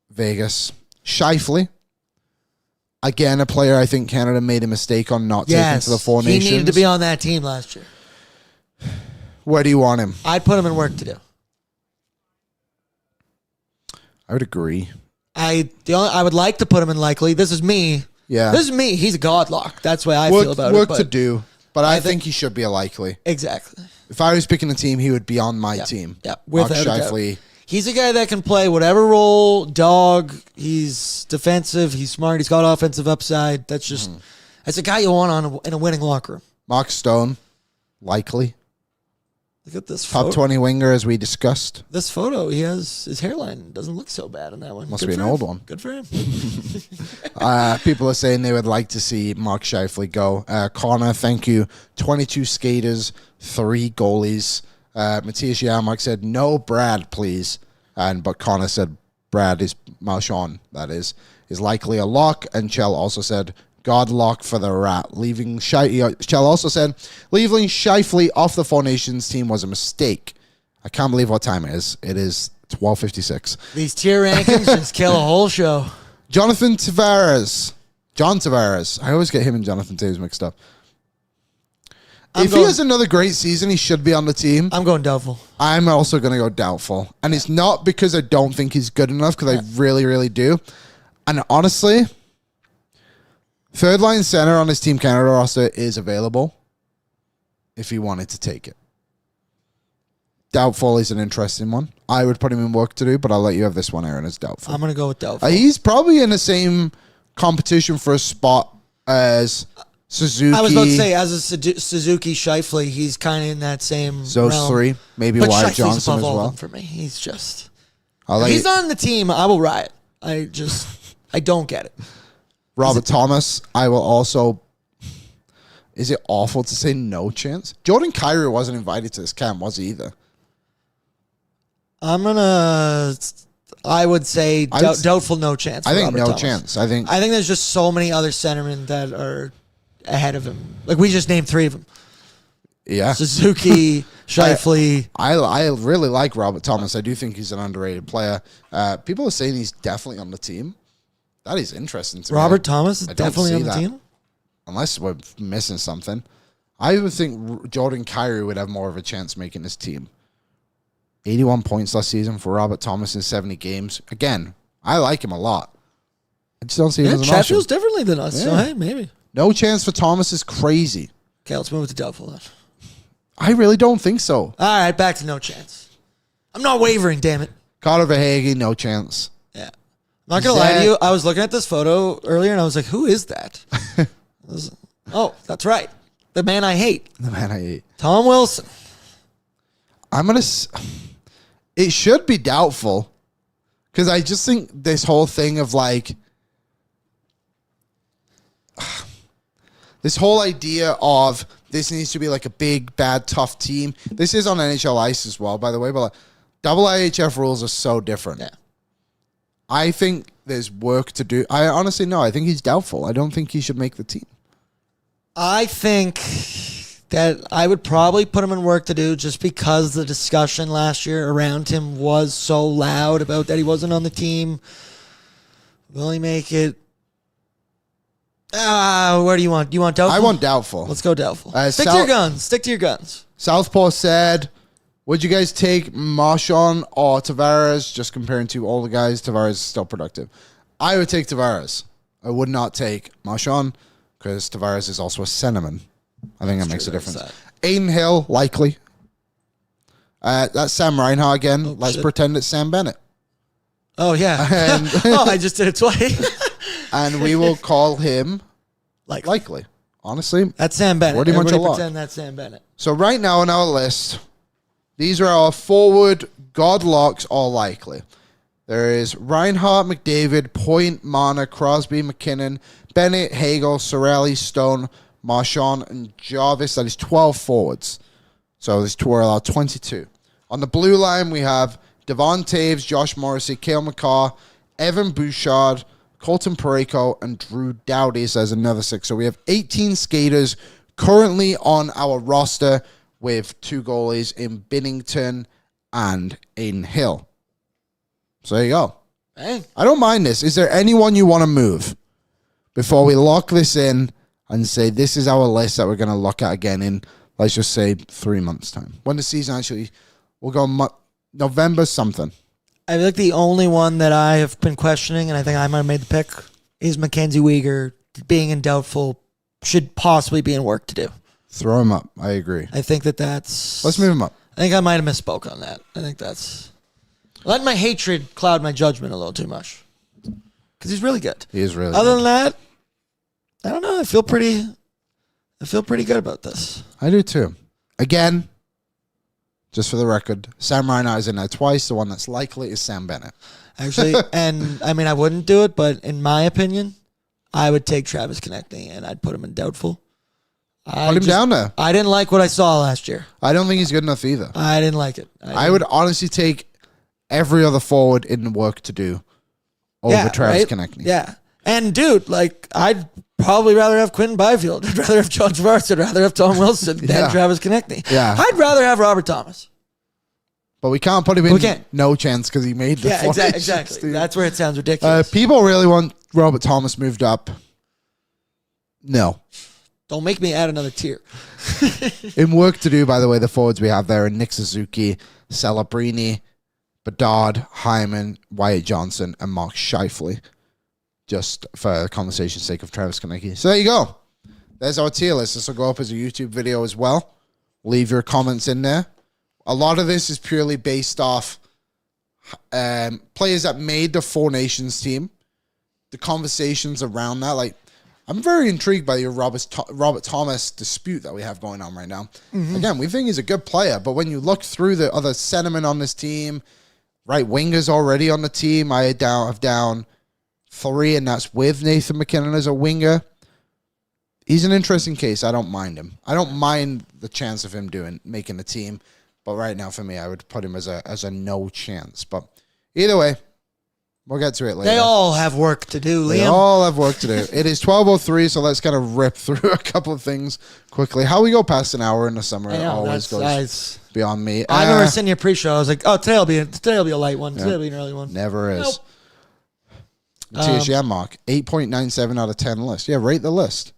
[SPEAKER 2] Vegas. Scheifele. Again, a player I think Canada made a mistake on not taking to the Four Nations.
[SPEAKER 3] He needed to be on that team last year.
[SPEAKER 2] Where do you want him?
[SPEAKER 3] I'd put him in work to do.
[SPEAKER 2] I would agree.
[SPEAKER 3] I would like to put him in likely. This is me.
[SPEAKER 2] Yeah.
[SPEAKER 3] This is me. He's a godlock. That's the way I feel about
[SPEAKER 2] work
[SPEAKER 3] it.
[SPEAKER 2] to do, but I think he should be a likely.
[SPEAKER 3] Exactly.
[SPEAKER 2] If I was picking a team, he would be on my team.
[SPEAKER 3] Yeah,
[SPEAKER 2] Mark
[SPEAKER 3] without a
[SPEAKER 2] Scheifele.
[SPEAKER 3] doubt. He's a guy that can play whatever role, dog. He's defensive. He's smart. He's got offensive upside. That's just that's a guy you want in a winning locker room.
[SPEAKER 2] Mark Stone, likely.
[SPEAKER 3] Look at this
[SPEAKER 2] Top
[SPEAKER 3] photo.
[SPEAKER 2] 20 winger, as we discussed.
[SPEAKER 3] This photo, he has his hairline doesn't look so bad in that one.
[SPEAKER 2] Must
[SPEAKER 3] Good
[SPEAKER 2] be
[SPEAKER 3] for
[SPEAKER 2] an
[SPEAKER 3] him.
[SPEAKER 2] old one.
[SPEAKER 3] Good for him.
[SPEAKER 2] People are saying they would like to see Mark Scheifele go. Connor, thank you. 22 skaters, 3 goalies. Matthias Yarmark said, no Brad, please. But Connor said, Brad is Marchand, that is likely a lock. And Chell also said, God lock for the rat. Chell also said, leaving Scheifele off the Four Nations team was a mistake. I can't believe what time it is. It is 12:56.
[SPEAKER 3] These tier rankings just kill a whole show.
[SPEAKER 2] Jonathan Tavares. John Tavares. I always get him and Jonathan Taves mixed up. If he has another great season, he should be on the team.
[SPEAKER 3] I'm going doubtful.
[SPEAKER 2] I'm also going to go doubtful. And it's not because I don't think he's good enough, because I really, really do. And honestly, third line center on his Team Canada roster is available if he wanted to take it. Doubtful is an interesting one. I would put him in work to do, but I'll let you have this one, Aaron, as doubtful.
[SPEAKER 3] I'm going to go with doubtful.
[SPEAKER 2] He's probably in the same competition for a spot as Suzuki.
[SPEAKER 3] I was about to say, as a Suzuki, Scheifele, he's kind of in that same
[SPEAKER 2] Those
[SPEAKER 3] realm.
[SPEAKER 2] 3. Maybe
[SPEAKER 3] But
[SPEAKER 2] Wyatt
[SPEAKER 3] Scheifele's
[SPEAKER 2] Johnson
[SPEAKER 3] above
[SPEAKER 2] as
[SPEAKER 3] all of
[SPEAKER 2] well.
[SPEAKER 3] them for me. He's just...
[SPEAKER 2] I'll
[SPEAKER 3] If
[SPEAKER 2] let
[SPEAKER 3] he's
[SPEAKER 2] you,
[SPEAKER 3] on the team, I will riot. I don't get it.
[SPEAKER 2] Robert Thomas, I will also... Is it awful to say no chance? Jordan Kyrou wasn't invited to this camp, was he either?
[SPEAKER 3] I would say doubtful no chance.
[SPEAKER 2] I think
[SPEAKER 3] Robert
[SPEAKER 2] no
[SPEAKER 3] Thomas.
[SPEAKER 2] chance. I think
[SPEAKER 3] there's just so many other centermen that are ahead of him. Like, we just named 3 of them.
[SPEAKER 2] yeah.
[SPEAKER 3] Suzuki, Scheifele.
[SPEAKER 2] I really like Robert Thomas. I do think he's an underrated player. People are saying he's definitely on the team. That is interesting to me.
[SPEAKER 3] Robert Thomas is
[SPEAKER 2] I don't
[SPEAKER 3] definitely
[SPEAKER 2] see
[SPEAKER 3] on the
[SPEAKER 2] that.
[SPEAKER 3] team.
[SPEAKER 2] Unless we're missing something. I would think Jordan Kyrou would have more of a chance making this team. 81 points last season for Robert Thomas in 70 games. Again, I like him a lot. I just don't see him as an
[SPEAKER 3] Chat
[SPEAKER 2] option.
[SPEAKER 3] feels differently than us, so
[SPEAKER 2] Yeah.
[SPEAKER 3] hey, maybe.
[SPEAKER 2] No chance for Thomas is crazy.
[SPEAKER 3] Okay, let's move to doubtful then.
[SPEAKER 2] I really don't think so.
[SPEAKER 3] All right, back to no chance. I'm not wavering, damn it.
[SPEAKER 2] Carter Verhaeghe, no chance.
[SPEAKER 3] Yeah. I'm not going to lie to you. I was looking at this photo earlier, and I was like, who is that? Oh, that's right. The man I hate.
[SPEAKER 2] The man I hate.
[SPEAKER 3] Tom Wilson.
[SPEAKER 2] It should be doubtful, because I just think this whole thing of like this whole idea of this needs to be like a big, bad, tough team. This is on NHL ice as well, by the way, but like, double IHF rules are so different.
[SPEAKER 3] Yeah.
[SPEAKER 2] I think there's work to do. I honestly no. I think he's doubtful. I don't think he should make the team.
[SPEAKER 3] I think that I would probably put him in work to do just because the discussion last year around him was so loud about that he wasn't on the team. Will he make it? Where do you want? Do you want doubtful?
[SPEAKER 2] I want doubtful.
[SPEAKER 3] Let's go doubtful. Stick to your guns.
[SPEAKER 2] Southpaw said, would you guys take Marchand or Tavares? Just comparing to all the guys, Tavares is still productive. I would take Tavares. I would not take Marchand because Tavares is also a centerman. I think that makes a difference. Aiden Hill, likely. That's Sam Reinhart again. Let's pretend it's Sam Bennett.
[SPEAKER 3] Oh, yeah. I just did it twice.
[SPEAKER 2] And we will call him
[SPEAKER 3] Likely.
[SPEAKER 2] likely. Honestly,
[SPEAKER 3] That's Sam Bennett.
[SPEAKER 2] Pretty much
[SPEAKER 3] Everybody
[SPEAKER 2] a lock.
[SPEAKER 3] pretend that's Sam Bennett.
[SPEAKER 2] so right now on our list, these are our forward God locks, all likely. There is Reinhardt, McDavid, Point, Marner, Crosby, McKinnon, Bennett, Hagel, Sorelli, Stone, Marchand, and Jarvis. That is 12 forwards. So there's two are allowed 22. On the blue line, we have Devon Taves, Josh Morrissey, Cale McCarr, Evan Bouchard, Colton Parayko, and Drew Doughty says another 6. So we have 18 skaters currently on our roster with 2 goalies in Binnington and in Hill. So there you go.
[SPEAKER 3] Hey.
[SPEAKER 2] I don't mind this. Is there anyone you want to move before we lock this in and say this is our list that we're going to look at again in, let's just say, 3 months' time? When the season actually will go November something.
[SPEAKER 3] I feel like the only one that I have been questioning, and I think I might have made the pick, is Mackenzie Weegar being in doubtful, should possibly be in work to do.
[SPEAKER 2] Throw him up. I agree.
[SPEAKER 3] I think that's...
[SPEAKER 2] Let's move him up.
[SPEAKER 3] I think I might have misspoke on that. I think that's... Letting my hatred cloud my judgment a little too much. Because he's really good.
[SPEAKER 2] He is really
[SPEAKER 3] Other
[SPEAKER 2] good.
[SPEAKER 3] than that, I don't know. I feel pretty good about this.
[SPEAKER 2] I do too. Again, just for the record, Sam Reinhart is in there twice. The one that's likely is Sam Bennett.
[SPEAKER 3] Actually, and I mean, I wouldn't do it, but in my opinion, I would take Travis Konechny and I'd put him in doubtful.
[SPEAKER 2] Put him down there.
[SPEAKER 3] I didn't like what I saw last year.
[SPEAKER 2] I don't think he's good enough either.
[SPEAKER 3] I didn't like it.
[SPEAKER 2] I would honestly take every other forward in the work to do over Travis Konechny.
[SPEAKER 3] Yeah. And dude, like, I'd probably rather have Quentin Byfield. I'd rather have John Schwartz. I'd rather have Tom Wilson than Travis Konechny.
[SPEAKER 2] Yeah.
[SPEAKER 3] I'd rather have Robert Thomas.
[SPEAKER 2] But we can't put him in.
[SPEAKER 3] We can't.
[SPEAKER 2] No chance because he made the
[SPEAKER 3] exactly.
[SPEAKER 2] Dude.
[SPEAKER 3] That's where it sounds ridiculous.
[SPEAKER 2] People really want Robert Thomas moved up. No.
[SPEAKER 3] Don't make me add another tier.
[SPEAKER 2] In work to do, by the way, the forwards we have there are Nick Suzuki, Celebrini, Bedard, Hyman, Wyatt Johnson, and Mark Scheifele. Just for the conversation's sake of Travis Konechny. So there you go. There's our tier list. This will go up as a YouTube video as well. Leave your comments in there. A lot of this is purely based off players that made the Four Nations team. The conversations around that. Like, I'm very intrigued by your Robert Thomas dispute that we have going on right now. Mm-hmm. Again, we think he's a good player, but when you look through the other sentiment on this team, right wingers already on the team, I have down 3, and that's with Nathan McKinnon as a winger. He's an interesting case. I don't mind him. I don't mind the chance of him making the team, but right now for me, I would put him as a no chance. But either way, we'll get to it later.
[SPEAKER 3] They all have work to do, Liam.
[SPEAKER 2] They all have work to do. It is 12:03, so let's kind of rip through a couple of things quickly. How we go past an hour in the summer always goes beyond me.
[SPEAKER 3] I remember sending you a pre-show. I was like, oh, today will be a light one. Today will be an early one.
[SPEAKER 2] Never is.
[SPEAKER 3] Nope.
[SPEAKER 2] Matthias Janmark, 8.97 out of 10 list. Yeah, rate the list.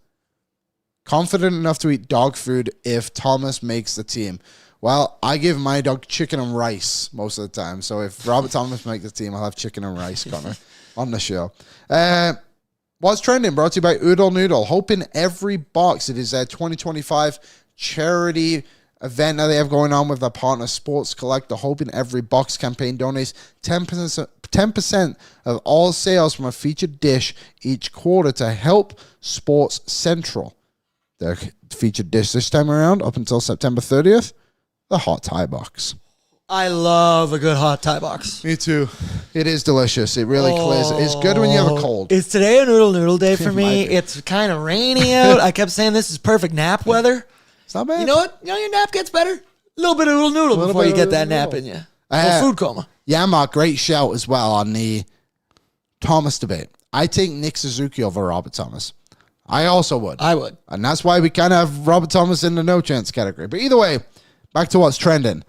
[SPEAKER 2] Confident enough to eat dog food if Thomas makes the team. Well, I give my dog chicken and rice most of the time. So if Robert Thomas makes the team, I'll have chicken and rice, Connor, on the show. What's trending? Brought to you by Oodle Noodle. Hope in every box. It is their 2025 charity event that they have going on with their partner Sports Collect. The Hope in Every Box campaign donates 10% of all sales from a featured dish each quarter to help Sports Central. Their featured dish this time around, up until September 30th, the hot Thai box.
[SPEAKER 3] I love a good hot Thai box.
[SPEAKER 2] Me too. It is delicious. It really clears. It's good when you have a cold.
[SPEAKER 3] Is today a noodle day for me?
[SPEAKER 2] Might be.
[SPEAKER 3] It's kind of rainy out. I kept saying this is perfect nap weather.
[SPEAKER 2] It's not bad.
[SPEAKER 3] You know what? You know your nap gets better? A little bit of noodle before you get that nap in you. Food coma.
[SPEAKER 2] Yeah, Mark, great shout as well on the Thomas debate. I take Nick Suzuki over Robert Thomas. I also would.
[SPEAKER 3] I would.
[SPEAKER 2] And that's why we kind of have Robert Thomas in the no chance category. But either way, back to what's trending.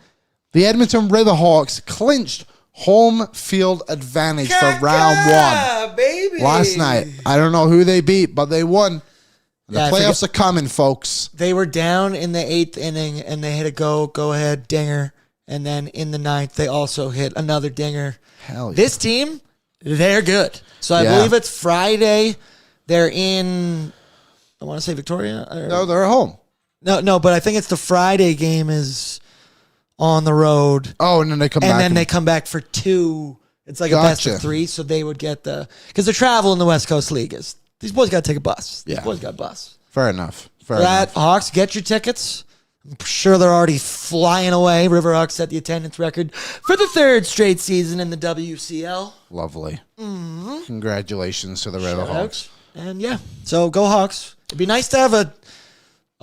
[SPEAKER 2] The Edmonton Riverhawks clinched home field advantage for round 1.
[SPEAKER 3] Baby.
[SPEAKER 2] Last night. I don't know who they beat, but they won. The playoffs are coming, folks.
[SPEAKER 3] They were down in the 8th inning, and they hit a go-ahead dinger. And then in the 9th, they also hit another dinger.
[SPEAKER 2] Hell yeah.
[SPEAKER 3] This team, they're good. So I believe it's Friday. They're in, I want to say Victoria.
[SPEAKER 2] No, they're at home.
[SPEAKER 3] No, but I think it's the Friday game is on the road.
[SPEAKER 2] Oh, and then they come back.
[SPEAKER 3] And then they come back for 2. It's like a best of 3, so they would get because the travel in the West Coast League is, these boys got to take a bus. These boys got a bus.
[SPEAKER 2] Fair enough. Fair enough.
[SPEAKER 3] Hawks, get your tickets. I'm sure they're already flying away. Riverhawks set the attendance record for the 3rd straight season in the WCL.
[SPEAKER 2] Lovely. Mm-hmm. Congratulations to the Riverhawks.
[SPEAKER 3] And so go Hawks. It'd be nice to have a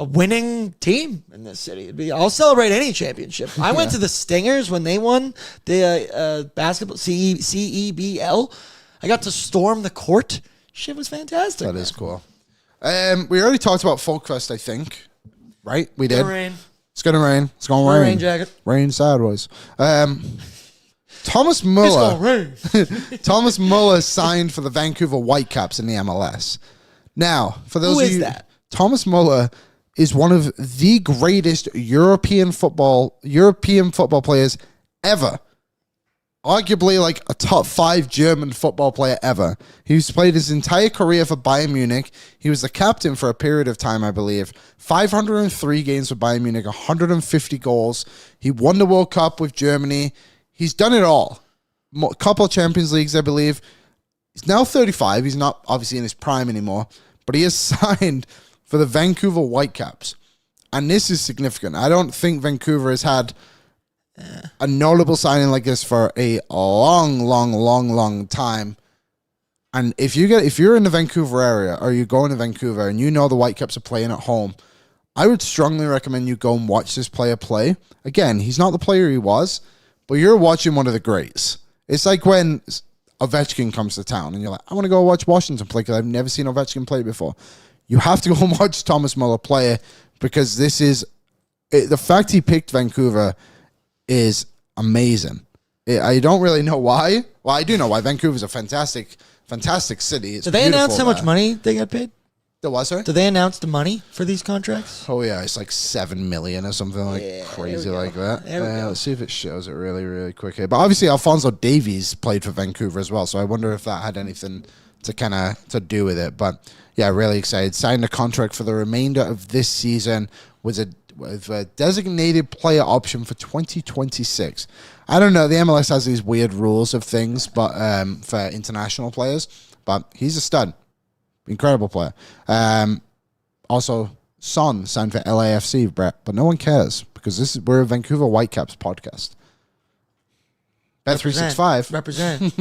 [SPEAKER 3] winning team in this city. I'll celebrate any championship. I went to the Stingers when they won the basketball CEBL. I got to storm the court. Shit was fantastic.
[SPEAKER 2] That is cool. We already talked about Folkfest, I think. Right? We did.
[SPEAKER 3] Rain.
[SPEAKER 2] It's going to rain. It's going to rain.
[SPEAKER 3] Rain jacket.
[SPEAKER 2] Rain sideways. Thomas Muller. Thomas Muller signed for the Vancouver Whitecaps in the MLS. Now, for those
[SPEAKER 3] Who
[SPEAKER 2] of
[SPEAKER 3] is
[SPEAKER 2] you,
[SPEAKER 3] that?
[SPEAKER 2] Thomas Muller is one of the greatest European football players ever. Arguably like a top 5 German football player ever. He's played his entire career for Bayern Munich. He was the captain for a period of time, I believe. 503 games for Bayern Munich, 150 goals. He won the World Cup with Germany. He's done it all. A couple of Champions Leagues, I believe. He's now 35. He's not obviously in his prime anymore, but he is signed for the Vancouver Whitecaps. And this is significant. I don't think Vancouver has had a notable signing like this for a long time. And if you're in the Vancouver area or you're going to Vancouver and you know the Whitecaps are playing at home, I would strongly recommend you go and watch this player play. Again, he's not the player he was, but you're watching one of the greats. It's like when Ovechkin comes to town and you're like, I want to go watch Washington play because I've never seen Ovechkin play before. You have to go and watch Thomas Muller play because this is the fact he picked Vancouver is amazing. I don't really know why. Well, I do know why. Vancouver's a fantastic city. It's
[SPEAKER 3] Did they announce how
[SPEAKER 2] beautiful
[SPEAKER 3] much money they got paid?
[SPEAKER 2] There was, sorry?
[SPEAKER 3] Did they announce the money for these contracts?
[SPEAKER 2] Oh, yeah. It's like $7 million or something crazy like that. Let's see if it shows it really, really quick here. But obviously, Alphonso Davies played for Vancouver as well. So I wonder if that had anything to do with it. But yeah, really excited. Signed a contract for the remainder of this season with a designated player option for 2026. I don't know. The MLS has these weird rules of things, but for international players. But he's a stud. Incredible player. Also, Son signed for LAFC, Brett, but no one cares because we're a Vancouver Whitecaps podcast. Bet365.
[SPEAKER 3] Represent.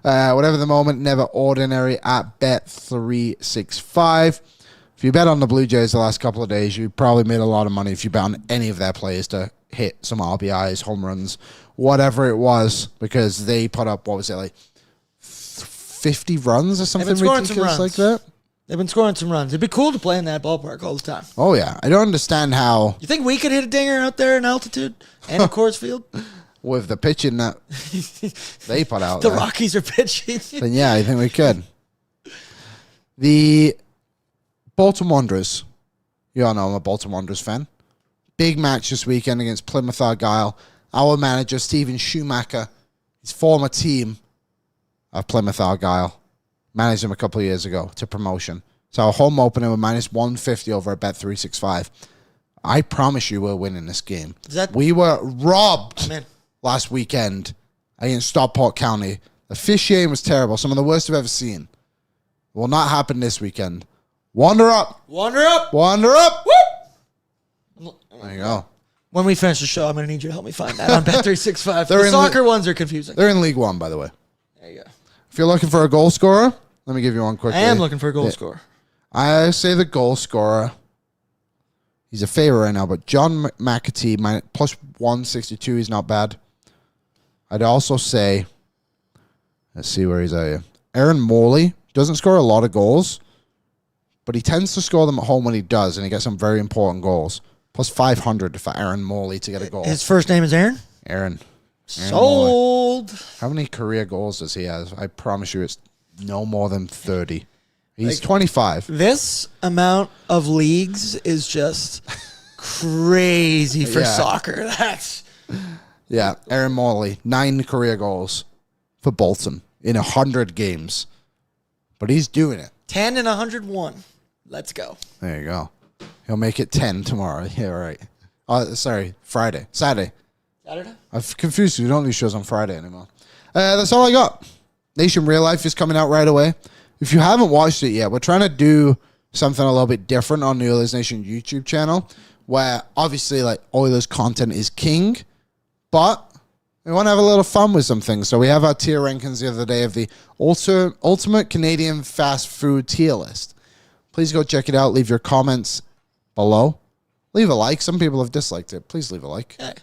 [SPEAKER 2] Whatever the moment, never ordinary at Bet365. If you bet on the Blue Jays the last couple of days, you probably made a lot of money if you bet on any of their players to hit some RBIs, home runs, whatever it was, because they put up, what was it, like 50 runs or something ridiculous like that?
[SPEAKER 3] They've been scoring some runs. It'd be cool to play in that ballpark all the time.
[SPEAKER 2] Oh, yeah. I don't understand how...
[SPEAKER 3] You think we could hit a dinger out there in altitude and in Coors Field?
[SPEAKER 2] With the pitching that they put out
[SPEAKER 3] The
[SPEAKER 2] there.
[SPEAKER 3] Rockies are pitching.
[SPEAKER 2] Then yeah, I think we could. The Bolton Wanderers. You all know I'm a Bolton Wanderers fan. Big match this weekend against Plymouth Argyle. Our manager, Stephen Schumacher, his former team of Plymouth Argyle, managed him a couple of years ago to promotion. So our home opener with minus 150 over at Bet365. I promise you we're winning this game. We were robbed last weekend against Stockport County. The officiating was terrible. Some of the worst I've ever seen. It will not happen this weekend. Wander up.
[SPEAKER 3] Wander up.
[SPEAKER 2] Wander up. Whoop. There you go.
[SPEAKER 3] When we finish the show, I'm going to need you to help me find that on Bet365. The soccer ones are confusing.
[SPEAKER 2] They're in League One, by the way.
[SPEAKER 3] There you go.
[SPEAKER 2] If you're looking for a goal scorer, let me give you one quickly.
[SPEAKER 3] I am looking for a goal scorer.
[SPEAKER 2] I say the goal scorer. He's a favorite right now, but John McAtee, plus 162, he's not bad. I'd also say, let's see where he's at here. Aaron Morley doesn't score a lot of goals, but he tends to score them at home when he does, and he gets some very important goals. Plus 500 for Aaron Morley to get a goal.
[SPEAKER 3] His first name is Aaron?
[SPEAKER 2] Aaron
[SPEAKER 3] Sold.
[SPEAKER 2] Morley. How many career goals does he have? I promise you it's no more than 30. He's 25.
[SPEAKER 3] This amount of leagues is just crazy for soccer.
[SPEAKER 2] Yeah, Aaron Morley, 9 career goals for Bolton in 100 games. But he's doing it.
[SPEAKER 3] 10 and 101. Let's go.
[SPEAKER 2] There you go. He'll make it 10 tomorrow. Yeah, right. Sorry, Friday. Saturday. I've confused you. We don't do shows on Friday anymore. That's all I got. Nation Real Life is coming out right away. If you haven't watched it yet, we're trying to do something a little bit different on the Oilers Nation YouTube channel, where obviously like Oilers content is king, but we want to have a little fun with some things. So we have our tier rankings the other day of the ultimate Canadian fast food tier list. Please go check it out. Leave your comments below. Leave a like. Some people have disliked it. Please leave a like.
[SPEAKER 3] Hey.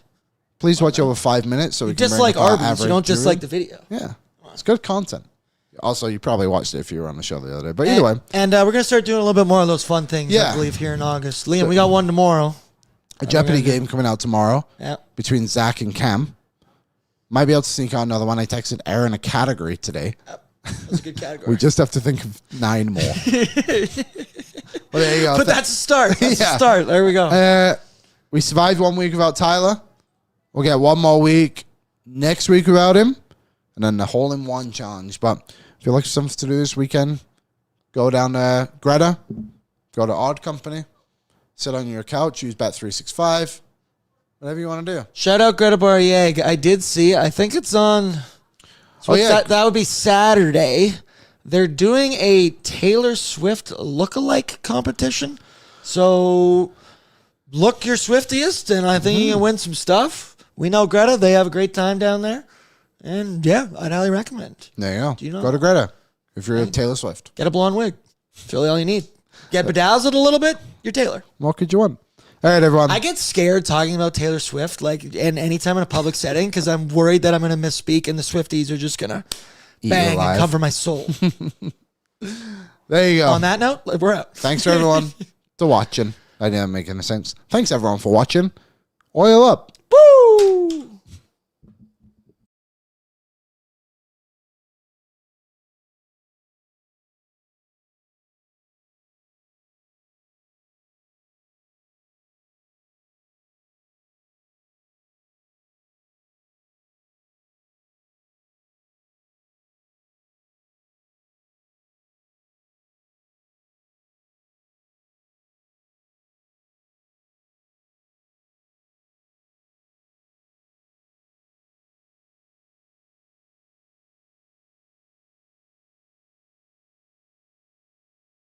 [SPEAKER 2] Please watch over 5 minutes so we can
[SPEAKER 3] dislike
[SPEAKER 2] bring up our
[SPEAKER 3] Arby's. You don't dislike the video.
[SPEAKER 2] Yeah. It's good content. Also, you probably watched it if you were on the show the other day. But either way.
[SPEAKER 3] And we're going to start doing a little bit more of those fun things,
[SPEAKER 2] Yeah.
[SPEAKER 3] I believe, here in August. Liam, we got one tomorrow.
[SPEAKER 2] A Jeopardy game coming out tomorrow between Zach and Cam. Might be able to sneak out another one. I texted Aaron a category today.
[SPEAKER 3] That's a good category.
[SPEAKER 2] We just have to think of 9 more. Well, there you go.
[SPEAKER 3] But that's a start. That's a start. There we go.
[SPEAKER 2] We survived 1 week without Tyler. We'll get 1 more week next week without him. And then the hole-in-one challenge. But if you're looking for something to do this weekend, go down to Greta. Go to Odd Company. Sit on your couch. Use Bet365. Whatever you want to do.
[SPEAKER 3] Shout out Greta Barrieg. I did see. I think it's on... That would be Saturday. They're doing a Taylor Swift lookalike competition. So look your Swiftiest, and I think you can win some stuff. We know Greta. They have a great time down there. And, yeah, I'd highly recommend.
[SPEAKER 2] There you go.
[SPEAKER 3] Do you know?
[SPEAKER 2] Go to Greta if you're a Taylor Swift.
[SPEAKER 3] Get a blonde wig. It's really all you need. Get bedazzled a little bit, you're Taylor.
[SPEAKER 2] What could you want? All right, everyone.
[SPEAKER 3] I get scared talking about Taylor Swift, and anytime in a public setting, because I'm worried that I'm going to misspeak and the Swifties are just going to bang and cover my soul.
[SPEAKER 2] There you go.
[SPEAKER 3] On that note, we're out.
[SPEAKER 2] Thanks for everyone for watching. I didn't make any sense. Thanks everyone for watching. Oil up.